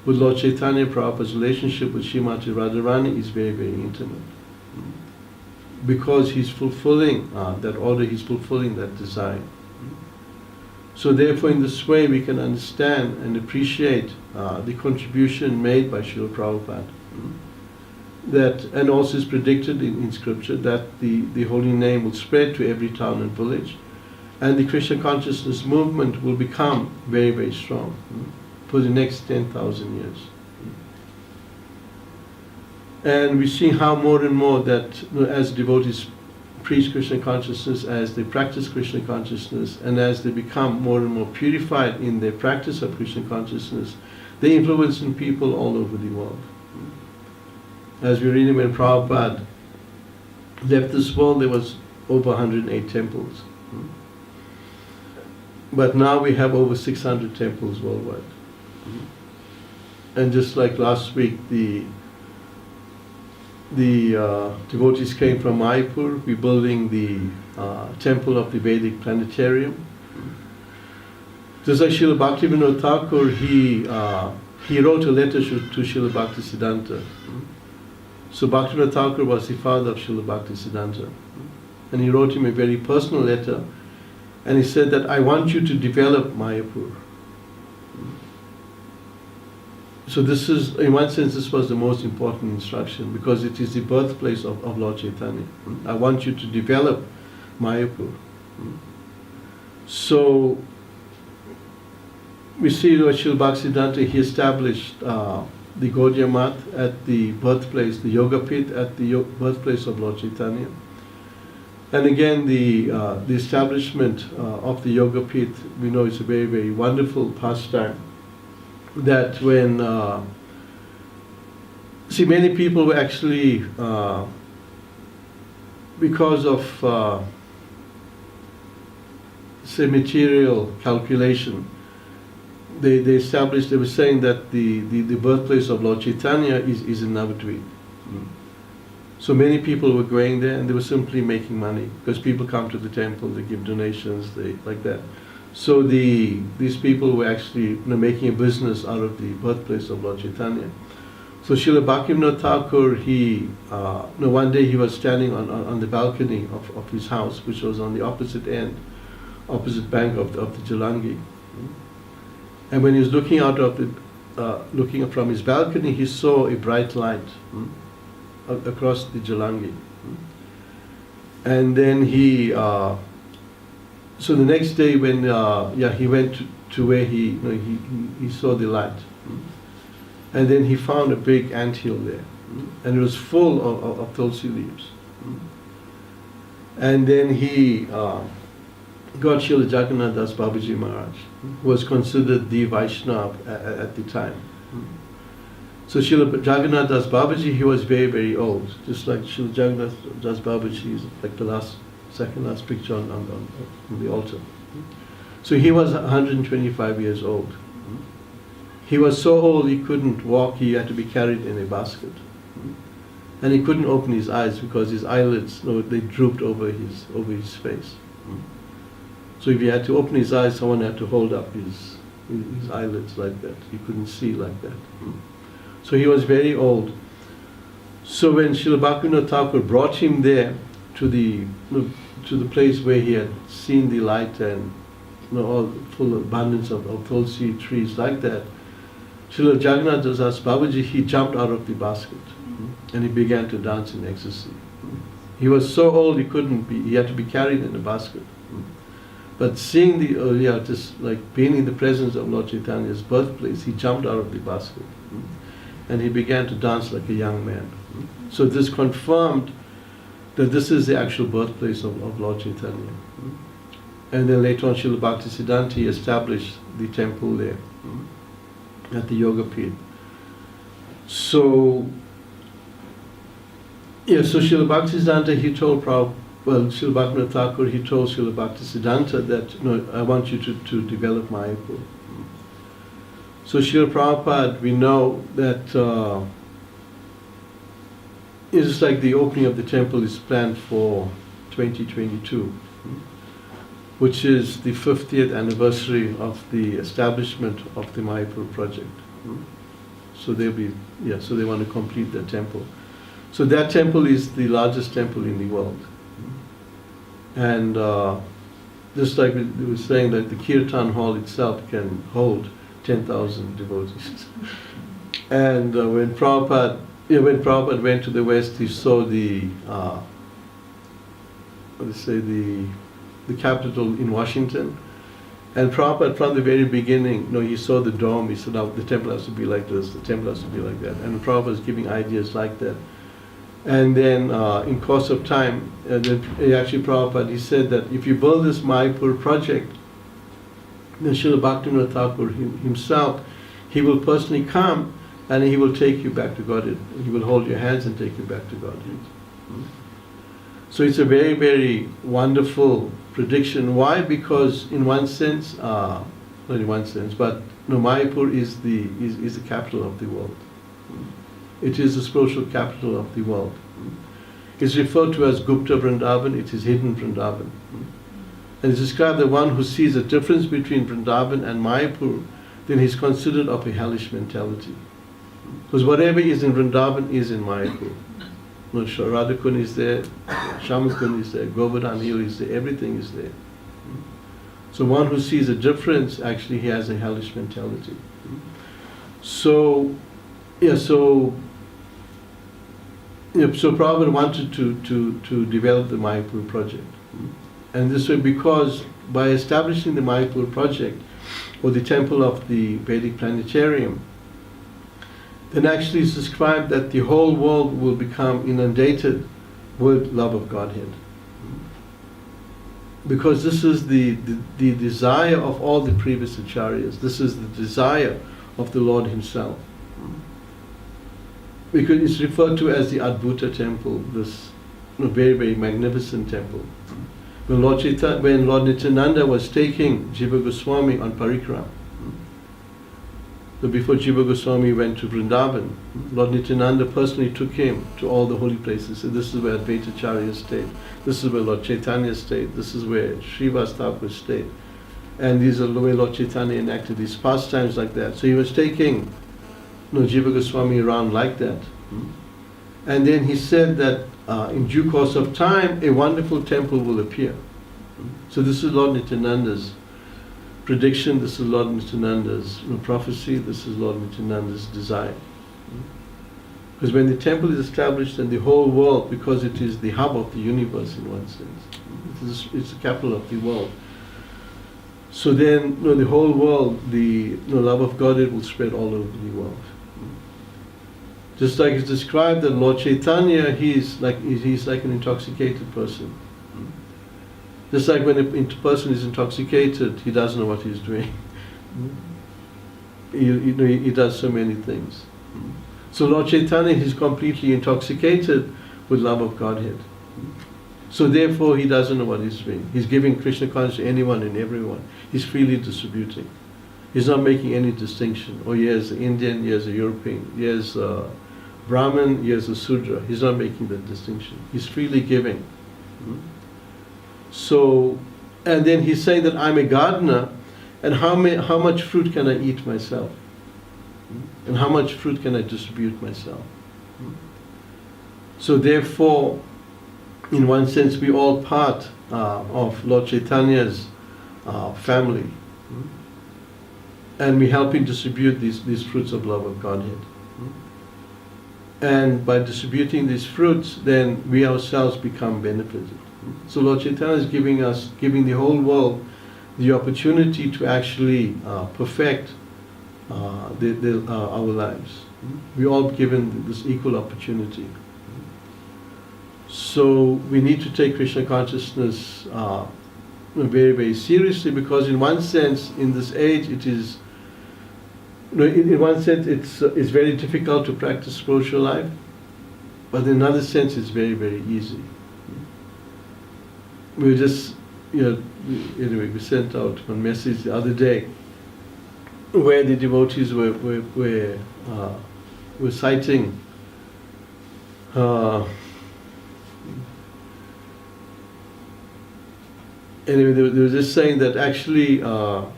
with Lord Chaitanya, Prabhupada's relationship with Srimati Radharani is very, very intimate. Because he's fulfilling that order, he's fulfilling that desire. So therefore in this way we can understand and appreciate the contribution made by Srila Prabhupada. That, and also is predicted in scripture that the holy name will spread to every town and village, and the Krishna consciousness movement will become very, very strong for the next 10,000 years. And we see how more and more that as devotees preach Krishna consciousness, as they practice Krishna consciousness, and as they become more and more purified in their practice of Krishna consciousness, they influence in people all over the world. As we read when Prabhupada left this world, there was over 108 temples. But now we have over 600 temples worldwide. And just like last week, the devotees came from Mayapur, we're building the temple of the Vedic planetarium. Just like Srila Bhaktivinoda Thakur, he wrote a letter to Srila Bhaktisiddhanta. So Bhaktivinoda Thakur was the father of Srila Bhaktisiddhanta. And he wrote him a very personal letter, and he said that I want you to develop Mayapur. So this is, in one sense, this was the most important instruction because it is the birthplace of Lord Chaitanya. I want you to develop Mayapur. So we see Lord Srila Bhaktisiddhanta, he established the Gaudiya Math at the birthplace, the Yoga Pit at the birthplace of Lord Chaitanya. And again, the establishment of the Yoga Pit, we know it's a very, very wonderful pastime. That when, see, many people were actually, because of, say, material calculation, they established, they were saying that the birthplace of Lord Chaitanya is in Navadvip. So many people were going there and they were simply making money because people come to the temple, they give donations, they like that. So these people were actually making a business out of the birthplace of Lord Chaitanya. So Srila Bhaktivinoda Thakur, one day he was standing on the balcony of his house, which was on the opposite bank of the Jalangi. And when he was looking out of looking from his balcony, he saw a bright light across the Jalangi. And then so the next day when he went to where he saw the light, and then he found a big anthill there, and it was full of tulsi leaves. And then he got Srila Jagannath Das Babaji Maharaj, who was considered the Vaishnava at the time. So Srila Jagannath Das Babaji, he was very, very old, just like Srila Jagannath Das Babaji is like the second last picture on the altar. So he was 125 years old. He was so old he couldn't walk, he had to be carried in a basket. And he couldn't open his eyes because his eyelids, they drooped over his face. So if he had to open his eyes, someone had to hold up his eyelids like that. He couldn't see like that. So he was very old. So when Srila Bhaktivinoda Thakur brought him there to the place where he had seen the light and all full abundance of tulsi trees like that, Srila Jagannath Das Babaji, he jumped out of the basket and he began to dance in ecstasy. He was so old he had to be carried in a basket. But seeing just like being in the presence of Lord Chaitanya's birthplace, he jumped out of the basket and he began to dance like a young man. So this confirmed that this is the actual birthplace of Lord Chaitanya. And then later on, Srila Bhaktisiddhanta established the temple there at the Yoga Pit. So Srila Bhaktisiddhanta, he told Srila Bhaktivinoda Thakur, he told Srila Bhaktisiddhanta that, I want you to develop Mayapur. So Srila Prabhupada, we know that it's like the opening of the temple is planned for 2022, which is the 50th anniversary of the establishment of the Mayapur project. So they want to complete the temple. So that temple is the largest temple in the world. And just like we were saying that the Kirtan hall itself can hold 10,000 devotees. And when Prabhupada went to the West, he saw the capital in Washington. And Prabhupada, from the very beginning, he saw the dome. He said, the temple has to be like this, the temple has to be like that. And Prabhupada was giving ideas like that. And then in course of time, Prabhupada, he said that if you build this Mayapur project, then Srila Bhaktivinoda Thakur himself, he will personally come and he will take you back to Godhead. He will hold your hands and take you back to Godhead. So it's a very, very wonderful prediction. Why? Because in one sense, not in one sense, but Mayapur is the capital of the world. It is the spiritual capital of the world. It's referred to as Gupta Vrindavan, it is hidden Vrindavan. And it's described that one who sees a difference between Vrindavan and Mayapur, then he's considered of a hellish mentality. Because whatever is in Vrindavan is in Mayapur. Radhakund is there, Shamakund is there, Govardhan Hill is there, everything is there. So one who sees a difference, actually he has a hellish mentality. So, yeah, so Prabhupada wanted to develop the Mayapur project. And this way, because by establishing the Mayapur project, or the temple of the Vedic planetarium, then actually it's described that the whole world will become inundated with love of Godhead. Because this is the desire of all the previous acharyas. This is the desire of the Lord Himself. Because it's referred to as the Adbhuta temple, this very, very magnificent temple. When Lord Nityananda was taking Jiva Goswami on parikram, so before Jiva Goswami went to Vrindavan, Lord Nityananda personally took him to all the holy places. So this is where Advaita Acharya stayed, this is where Lord Chaitanya stayed, this is where Shiva Thakur stayed. And these are the way Lord Chaitanya enacted these pastimes like that. So he was taking Jiva Goswami around like that. And then he said that in due course of time, a wonderful temple will appear. So this is Lord Nityananda's prediction, this is Lord Nityananda's prophecy, this is Lord Nityananda's desire. Because when the temple is established, then the whole world, because it is the hub of the universe in one sense, it's the capital of the world. So then the whole world, the love of Godhead will spread all over the world. Just like it's described that Lord Chaitanya, he's like an intoxicated person. Just like when a person is intoxicated, he doesn't know what he's doing. He does so many things. So Lord Chaitanya is completely intoxicated with love of Godhead. So therefore he doesn't know what he's doing. He's giving Krishna consciousness to anyone and everyone. He's freely distributing. He's not making any distinction. Oh, here's an Indian, here's a European, here's a Brahmin, here's a Sudra. He's not making that distinction. He's freely giving. So, and then he's saying that I'm a gardener, and how much fruit can I eat myself? And how much fruit can I distribute myself? So therefore, in one sense, we all part of Lord Chaitanya's family. And we help him distribute these fruits of love of Godhead. And by distributing these fruits, then we ourselves become benefited. So Lord Chaitanya is giving the whole world the opportunity to actually perfect our lives. We all given this equal opportunity. So we need to take Krishna consciousness very, very seriously, because in one sense, in this age, it is, in one sense, it's very difficult to practice spiritual life, but in another sense, it's very, very easy. We just, anyway, we sent out one message the other day where the devotees were citing anyway, they were just saying that actually all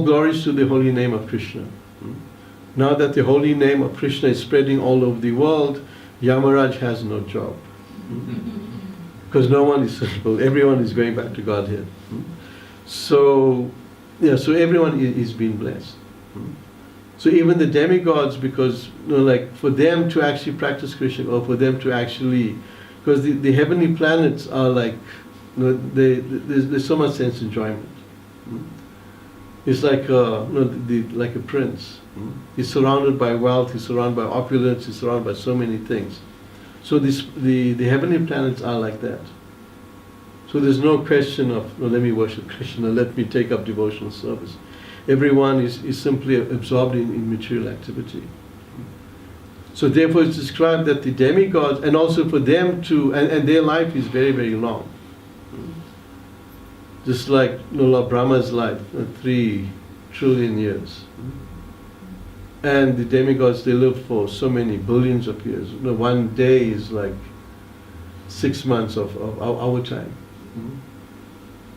glories to the holy name of Krishna. Now that the holy name of Krishna is spreading all over the world, Yamaraj has no job. Because no one is suitable, everyone is going back to Godhead. So everyone is being blessed. So even the demigods, because like for them to actually practice Krishna, or for them to actually, because the heavenly planets are like, there's so much sense enjoyment. It's like like a prince. He's surrounded by wealth, he's surrounded by opulence, he's surrounded by so many things. So the heavenly planets are like that. So there's no question of, let me worship Krishna, let me take up devotional service. Everyone is simply absorbed in material activity. So therefore it's described that the demigods, and also for them to, and their life is very, very long. Just like Lord Brahma's life, 3 trillion years. And the demigods, they live for so many billions of years. One day is like 6 months of our time.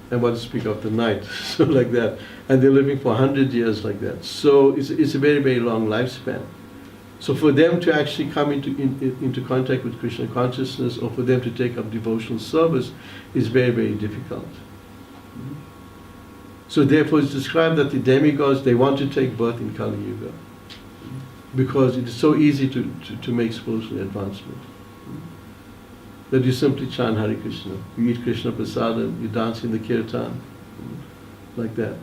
And what to speak of the night, so like that. And they're living for 100 years like that. So it's a very, very long lifespan. So for them to actually come into contact with Krishna consciousness, or for them to take up devotional service, is very, very difficult. So therefore it's described that the demigods, they want to take birth in Kali Yuga because it is so easy to make spiritual advancement. That you simply chant Hare Krishna, you eat Krishna Prasadam, you dance in the kirtan, like that.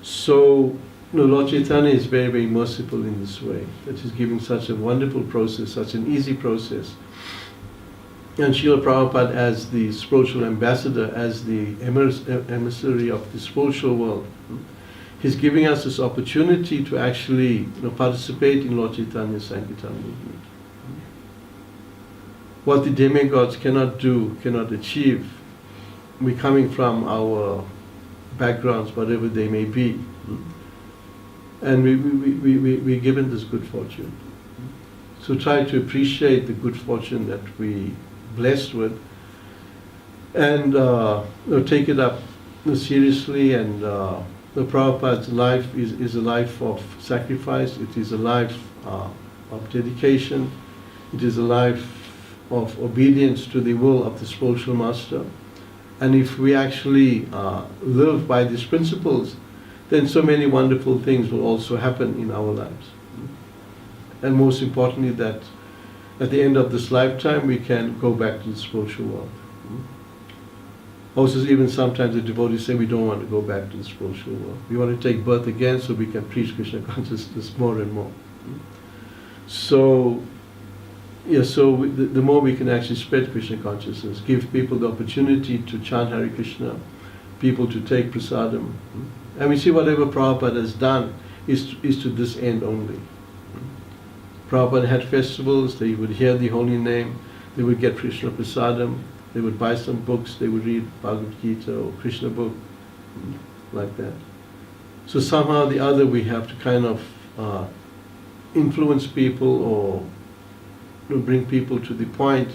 So Lord Chaitanya is very, very merciful in this way, that he's giving such a wonderful process, such an easy process. And Srila Prabhupada, as the spiritual ambassador, as the emissary of the spiritual world, he's giving us this opportunity to actually participate in Lord Chaitanya's Sankirtan movement. What the demigods cannot do, cannot achieve, we're coming from our backgrounds, whatever they may be. And we're given this good fortune. So try to appreciate the good fortune that we blessed with, and take it up seriously. And the Prabhupada's life is a life of sacrifice. It is a life of dedication. It is a life of obedience to the will of the spiritual master. And if we actually live by these principles, then so many wonderful things will also happen in our lives. And most importantly, that at the end of this lifetime, we can go back to the spiritual world. Also, even sometimes the devotees say we don't want to go back to the spiritual world. We want to take birth again so we can preach Krishna consciousness more and more. So, yeah, so the more we can actually spread Krishna consciousness, give people the opportunity to chant Hare Krishna, people to take prasadam. And we see whatever Prabhupada has done is to this end only. Prabhupada had festivals, they would hear the holy name, they would get Krishna prasadam, they would buy some books, they would read Bhagavad Gita or Krishna book, like that. So somehow or the other we have to kind of influence people or bring people to the point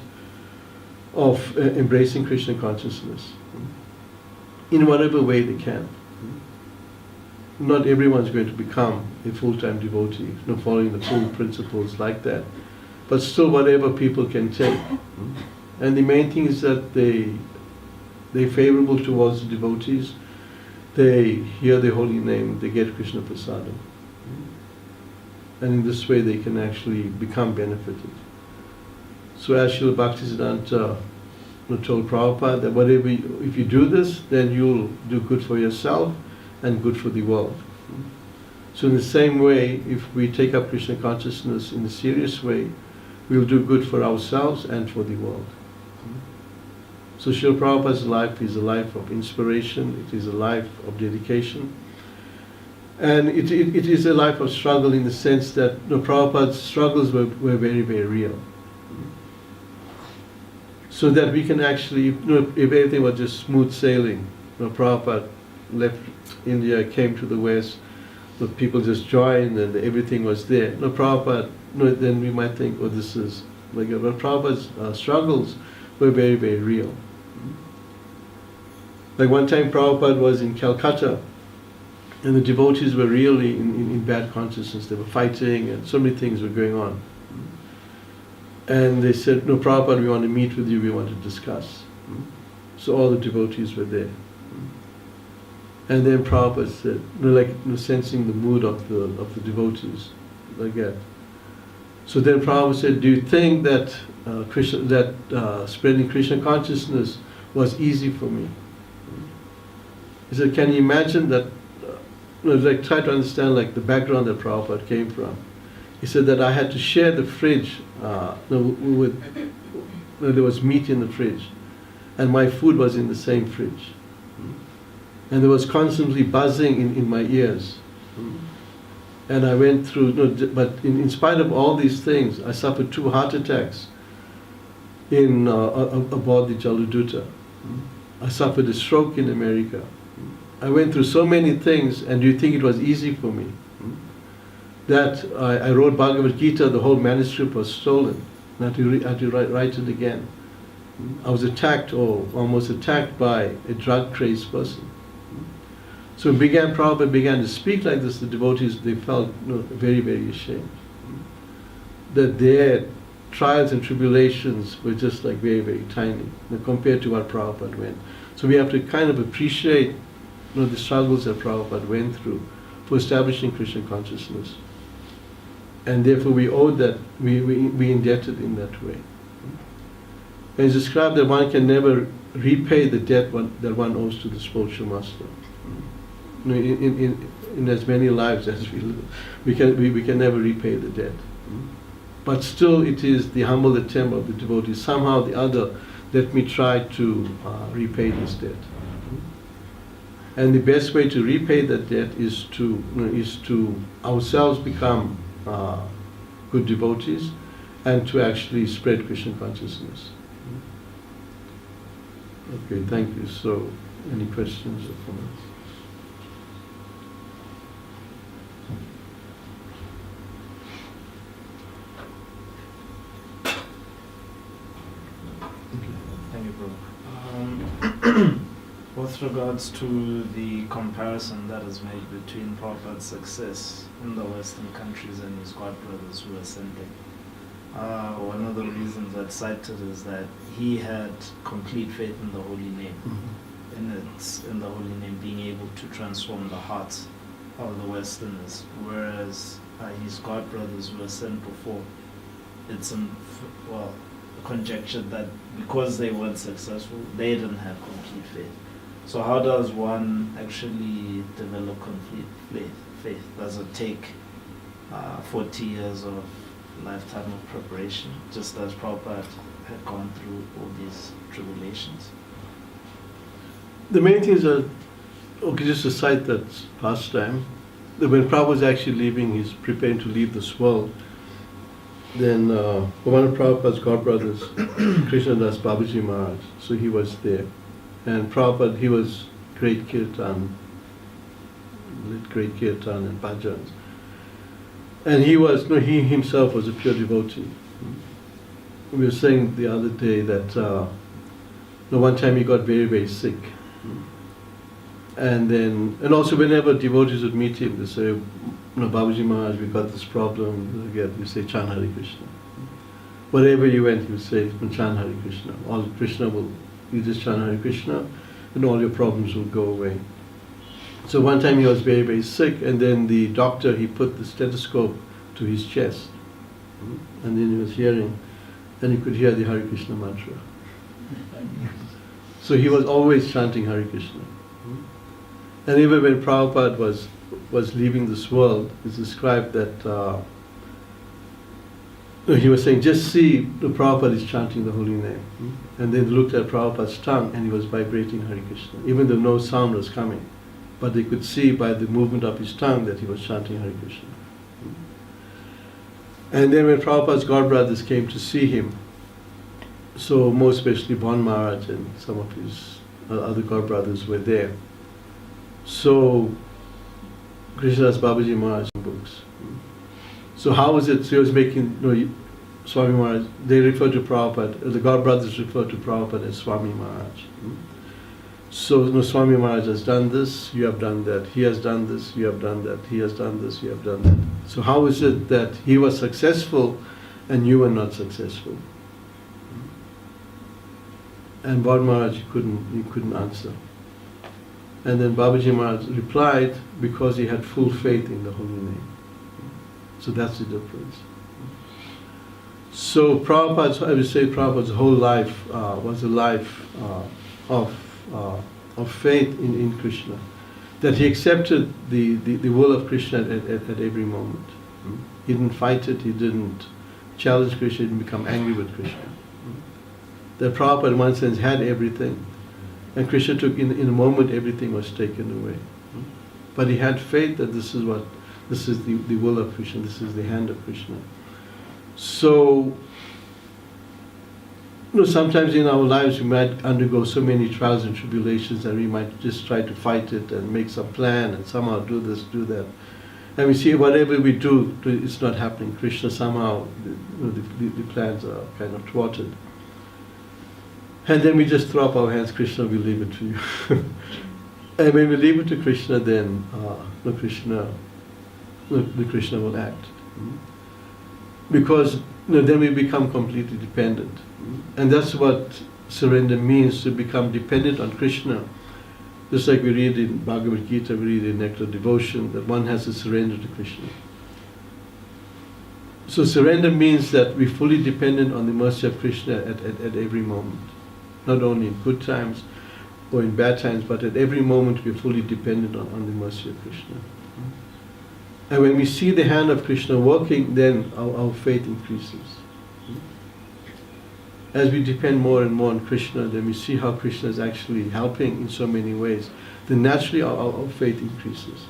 of embracing Krishna consciousness in whatever way they can. Not everyone's going to become a full-time devotee, following the full principles like that. But still whatever people can take. And the main thing is that they're favorable towards the devotees, they hear the holy name, they get Krishna prasadam. And in this way they can actually become benefited. So as Srila Bhaktisiddhanta told Prabhupada, that whatever if you do this, then you'll do good for yourself and good for the world. So in the same way, if we take up Krishna consciousness in a serious way, we'll do good for ourselves and for the world. So Srila Prabhupada's life is a life of inspiration, it is a life of dedication. And it is a life of struggle in the sense that Prabhupada's struggles were very, very real. So that we can actually, if everything was just smooth sailing, Prabhupada left India, came to the West, the people just joined and everything was there. Prabhupada, then we might think, oh, this is like, but Prabhupada's struggles were very, very real. Like one time Prabhupada was in Calcutta, and the devotees were really in bad consciousness. They were fighting and so many things were going on. And they said, no, Prabhupada, we want to meet with you, we want to discuss. So all the devotees were there. And then Prabhupada said, sensing the mood of the devotees, like that. So then Prabhupada said, do you think that spreading Krishna consciousness was easy for me? He said, can you imagine that, try to understand the background that Prabhupada came from. He said that I had to share the fridge, there was meat in the fridge, and my food was in the same fridge. And there was constantly buzzing in my ears. And I went through, but in spite of all these things, I suffered 2 heart attacks aboard the Jaladuta. I suffered a stroke in America. I went through so many things, and do you think it was easy for me? That I wrote Bhagavad Gita, the whole manuscript was stolen. I had to write it again. I was attacked, or almost attacked, by a drug-crazed person. So Prabhupada began to speak like this, the devotees, they felt very, very ashamed. That their trials and tribulations were just very, very tiny compared to what Prabhupada went. So we have to kind of appreciate the struggles that Prabhupada went through for establishing Krishna consciousness. And therefore we owe that, we indebted in that way. And it's described that one can never repay the debt that one owes to the spiritual master. In as many lives as we live, we can never repay the debt. But still it is the humble attempt of the devotee, somehow or the other, let me try to repay this debt. And the best way to repay that debt is to ourselves become good devotees and to actually spread Krishna consciousness. Okay, thank you. So, any questions or comments? Thank you, Prabhu. With regards to the comparison that is made between Prabhupada's success in the Western countries and his godbrothers who were Sandton, one of the reasons that's cited is that he had complete faith in the Holy Name, in the Holy Name being able to transform the hearts of the Westerners, whereas his godbrothers who were sent before, it's conjectured that because they weren't successful, they didn't have complete faith. So how does one actually develop complete faith? Does it take 40 years of lifetime of preparation, just as Prabhupada had gone through all these tribulations? The main thing is that, just to cite that past time, that when Prabhupada was actually leaving, he's preparing to leave this world, then one of Prabhupada's godbrothers, Krishna Das Babaji Maharaj, so he was there. And Prabhupada, he was great kirtan and bhajans. And he himself was a pure devotee. We were saying the other day that one time he got very, very sick. And also whenever devotees would meet him, they say, Babaji Maharaj, we got this problem. Again, you say, Chant Hare Krishna. Wherever you went, he would say, Chant Hare Krishna. All Krishna will, you just chant Hare Krishna, and all your problems will go away. So one time he was very, very sick, and then the doctor, he put the stethoscope to his chest. And then he was hearing, and he could hear the Hare Krishna mantra. So he was always chanting Hare Krishna. And even when Prabhupada was leaving this world, it's described that he was saying, just see, the Prabhupada is chanting the holy name. And they looked at Prabhupada's tongue and he was vibrating Hare Krishna, even though no sound was coming. But they could see by the movement of his tongue that he was chanting Hare Krishna. And then when Prabhupada's godbrothers came to see him, so most especially Bon Maharaj and some of his other godbrothers were there. So Krishnadas Babaji Maharaj books. So how was it? So he was making, Swami Maharaj, they refer to Prabhupada, the godbrothers refer to Prabhupada as Swami Maharaj. So Swami Maharaj has done this, you have done that. He has done this, you have done that. He has done this, you have done that. So how is it that he was successful and you were not successful? And Bon Maharaj couldn't answer. And then Babaji Maharaj replied, because he had full faith in the holy name. So that's the difference. So Prabhupada's, I would say Prabhupada's whole life was a life of faith in Krishna. That he accepted the will of Krishna at every moment. He didn't fight it, he didn't challenge Krishna, he didn't become angry with Krishna. That Prabhupada in one sense had everything. And Krishna took, in a moment, everything was taken away. But he had faith that this is the will of Krishna, this is the hand of Krishna. So, sometimes in our lives we might undergo so many trials and tribulations that we might just try to fight it and make some plan and somehow do this, do that. And we see whatever we do, it's not happening. Krishna somehow, the plans are kind of thwarted. And then we just throw up our hands, Krishna, we leave it to you. And when we leave it to Krishna, then the Krishna will act. Because then we become completely dependent. And that's what surrender means, to become dependent on Krishna. Just like we read in Bhagavad Gita, we read in Nectar of Devotion, that one has to surrender to Krishna. So surrender means that we're fully dependent on the mercy of Krishna at every moment. Not only in good times or in bad times, but at every moment we're fully dependent on the mercy of Krishna. And when we see the hand of Krishna working, then our faith increases. As we depend more and more on Krishna, then we see how Krishna is actually helping in so many ways. Then naturally our faith increases.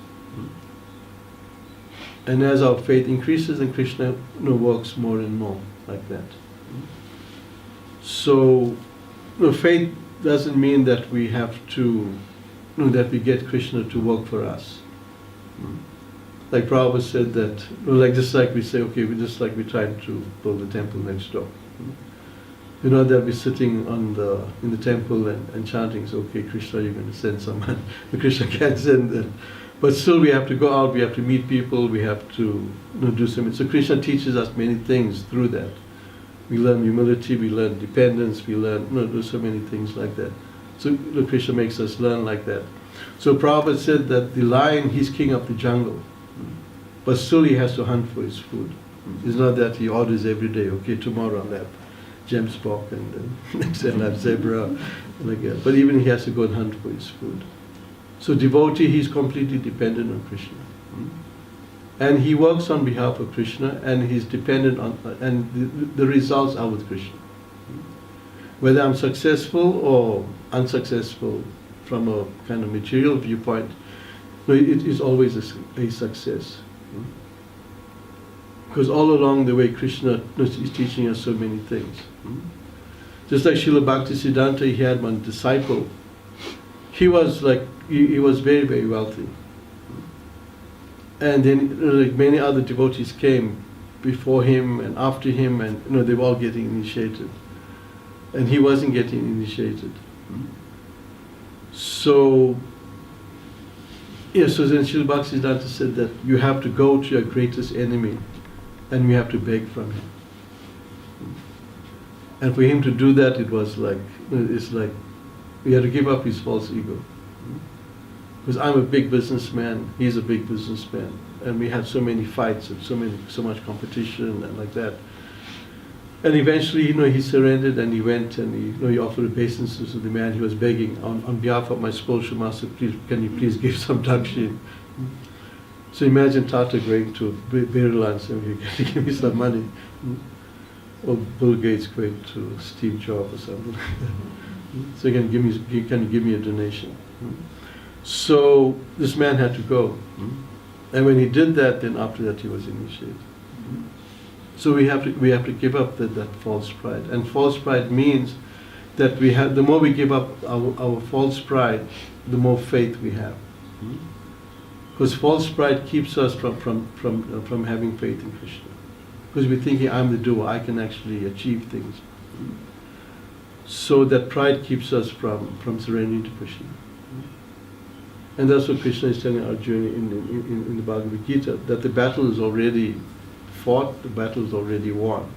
And as our faith increases, then Krishna works more and more like that. So faith doesn't mean that we have to, that we get Krishna to work for us. Like Prabhupada said that, just like we say, okay, we're trying to build a temple next door. That we're sitting in the temple and chanting, so okay, Krishna, you're going to send someone. Krishna can't send them. But still we have to go out, we have to meet people, we have to do something. So Krishna teaches us many things through that. We learn humility, we learn dependence, we learn do so many things like that. So Krishna makes us learn like that. So Prabhupada said that the lion, he's king of the jungle. But still he has to hunt for his food. It's not that he orders every day, okay, tomorrow I'll have gemsbok and then next day I'll have zebra, like that. But even he has to go and hunt for his food. So devotee, he's completely dependent on Krishna. And he works on behalf of Krishna and he's dependent on, and the results are with Krishna. Whether I'm successful or unsuccessful from a kind of material viewpoint, it is always a success. Because all along the way Krishna is teaching us so many things. Just like Srila Bhaktisiddhanta, he had one disciple. He was very, very wealthy. And then many other devotees came before him and after him, and they were all getting initiated. And he wasn't getting initiated. So then Srila Bhaktisiddhanta said that you have to go to your greatest enemy and we have to beg from him. And for him to do that, it's like we had to give up his false ego. Because I'm a big businessman, he's a big businessman, and we had so many fights and so much competition and like that. And eventually, he surrendered and he went and he offered obeisances to the man. He was begging, on behalf of my spiritual master, please, can you please give some dakshin? So imagine Tata going to Birla and saying, can you give me some money? Or Bill Gates going to Steve Jobs or something like that. So can you give me a donation? So this man had to go. And when he did that, then after that he was initiated. So we have to give up that false pride. And false pride means that the more we give up our false pride, the more faith we have. Because false pride keeps us from having faith in Krishna. Because we're thinking, I'm the doer, I can actually achieve things. So that pride keeps us from surrendering to Krishna. And that's what Krishna is telling Arjuna in the Bhagavad Gita, that the battle is already fought, the battle is already won.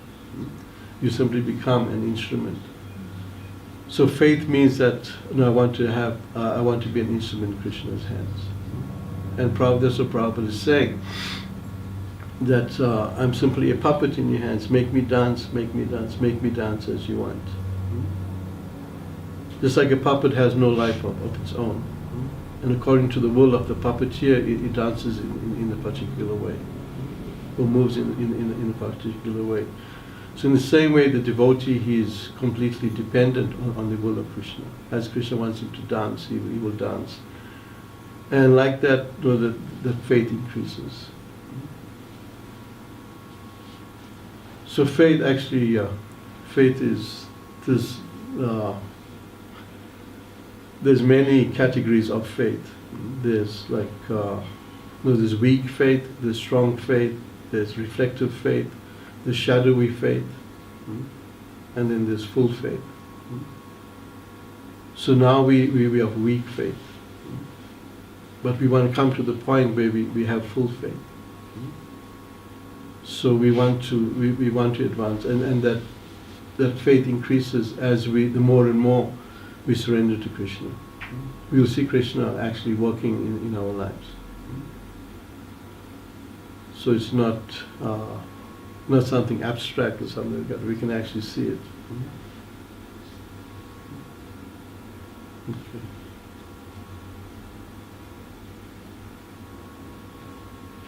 You simply become an instrument. So faith means that I want to be an instrument in Krishna's hands. And that's what Prabhupada is saying, that I'm simply a puppet in your hands. Make me dance, make me dance, make me dance as you want. Just like a puppet has no life of its own. And according to the will of the puppeteer, it dances in a particular way, or moves in a particular way. So in the same way, the devotee, he is completely dependent on the will of Krishna. As Krishna wants him to dance, he will dance. And like that, the faith increases. So faith actually, faith is this. There's many categories of faith. There's there's weak faith, there's strong faith, there's reflective faith, there's shadowy faith, and then there's full faith. So now we have weak faith, but we want to come to the point where we have full faith. So we want to advance, and that faith increases as the more and more we surrender to Krishna. we will see Krishna actually working in our lives. So it's not something abstract or something like that. We can actually see it. Okay.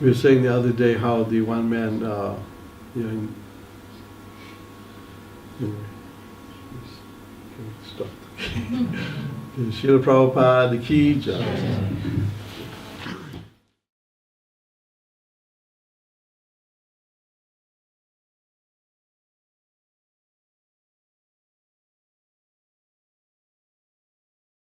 We were saying the other day how the one man, stop. Srila Prabhupada, the Ki Jai.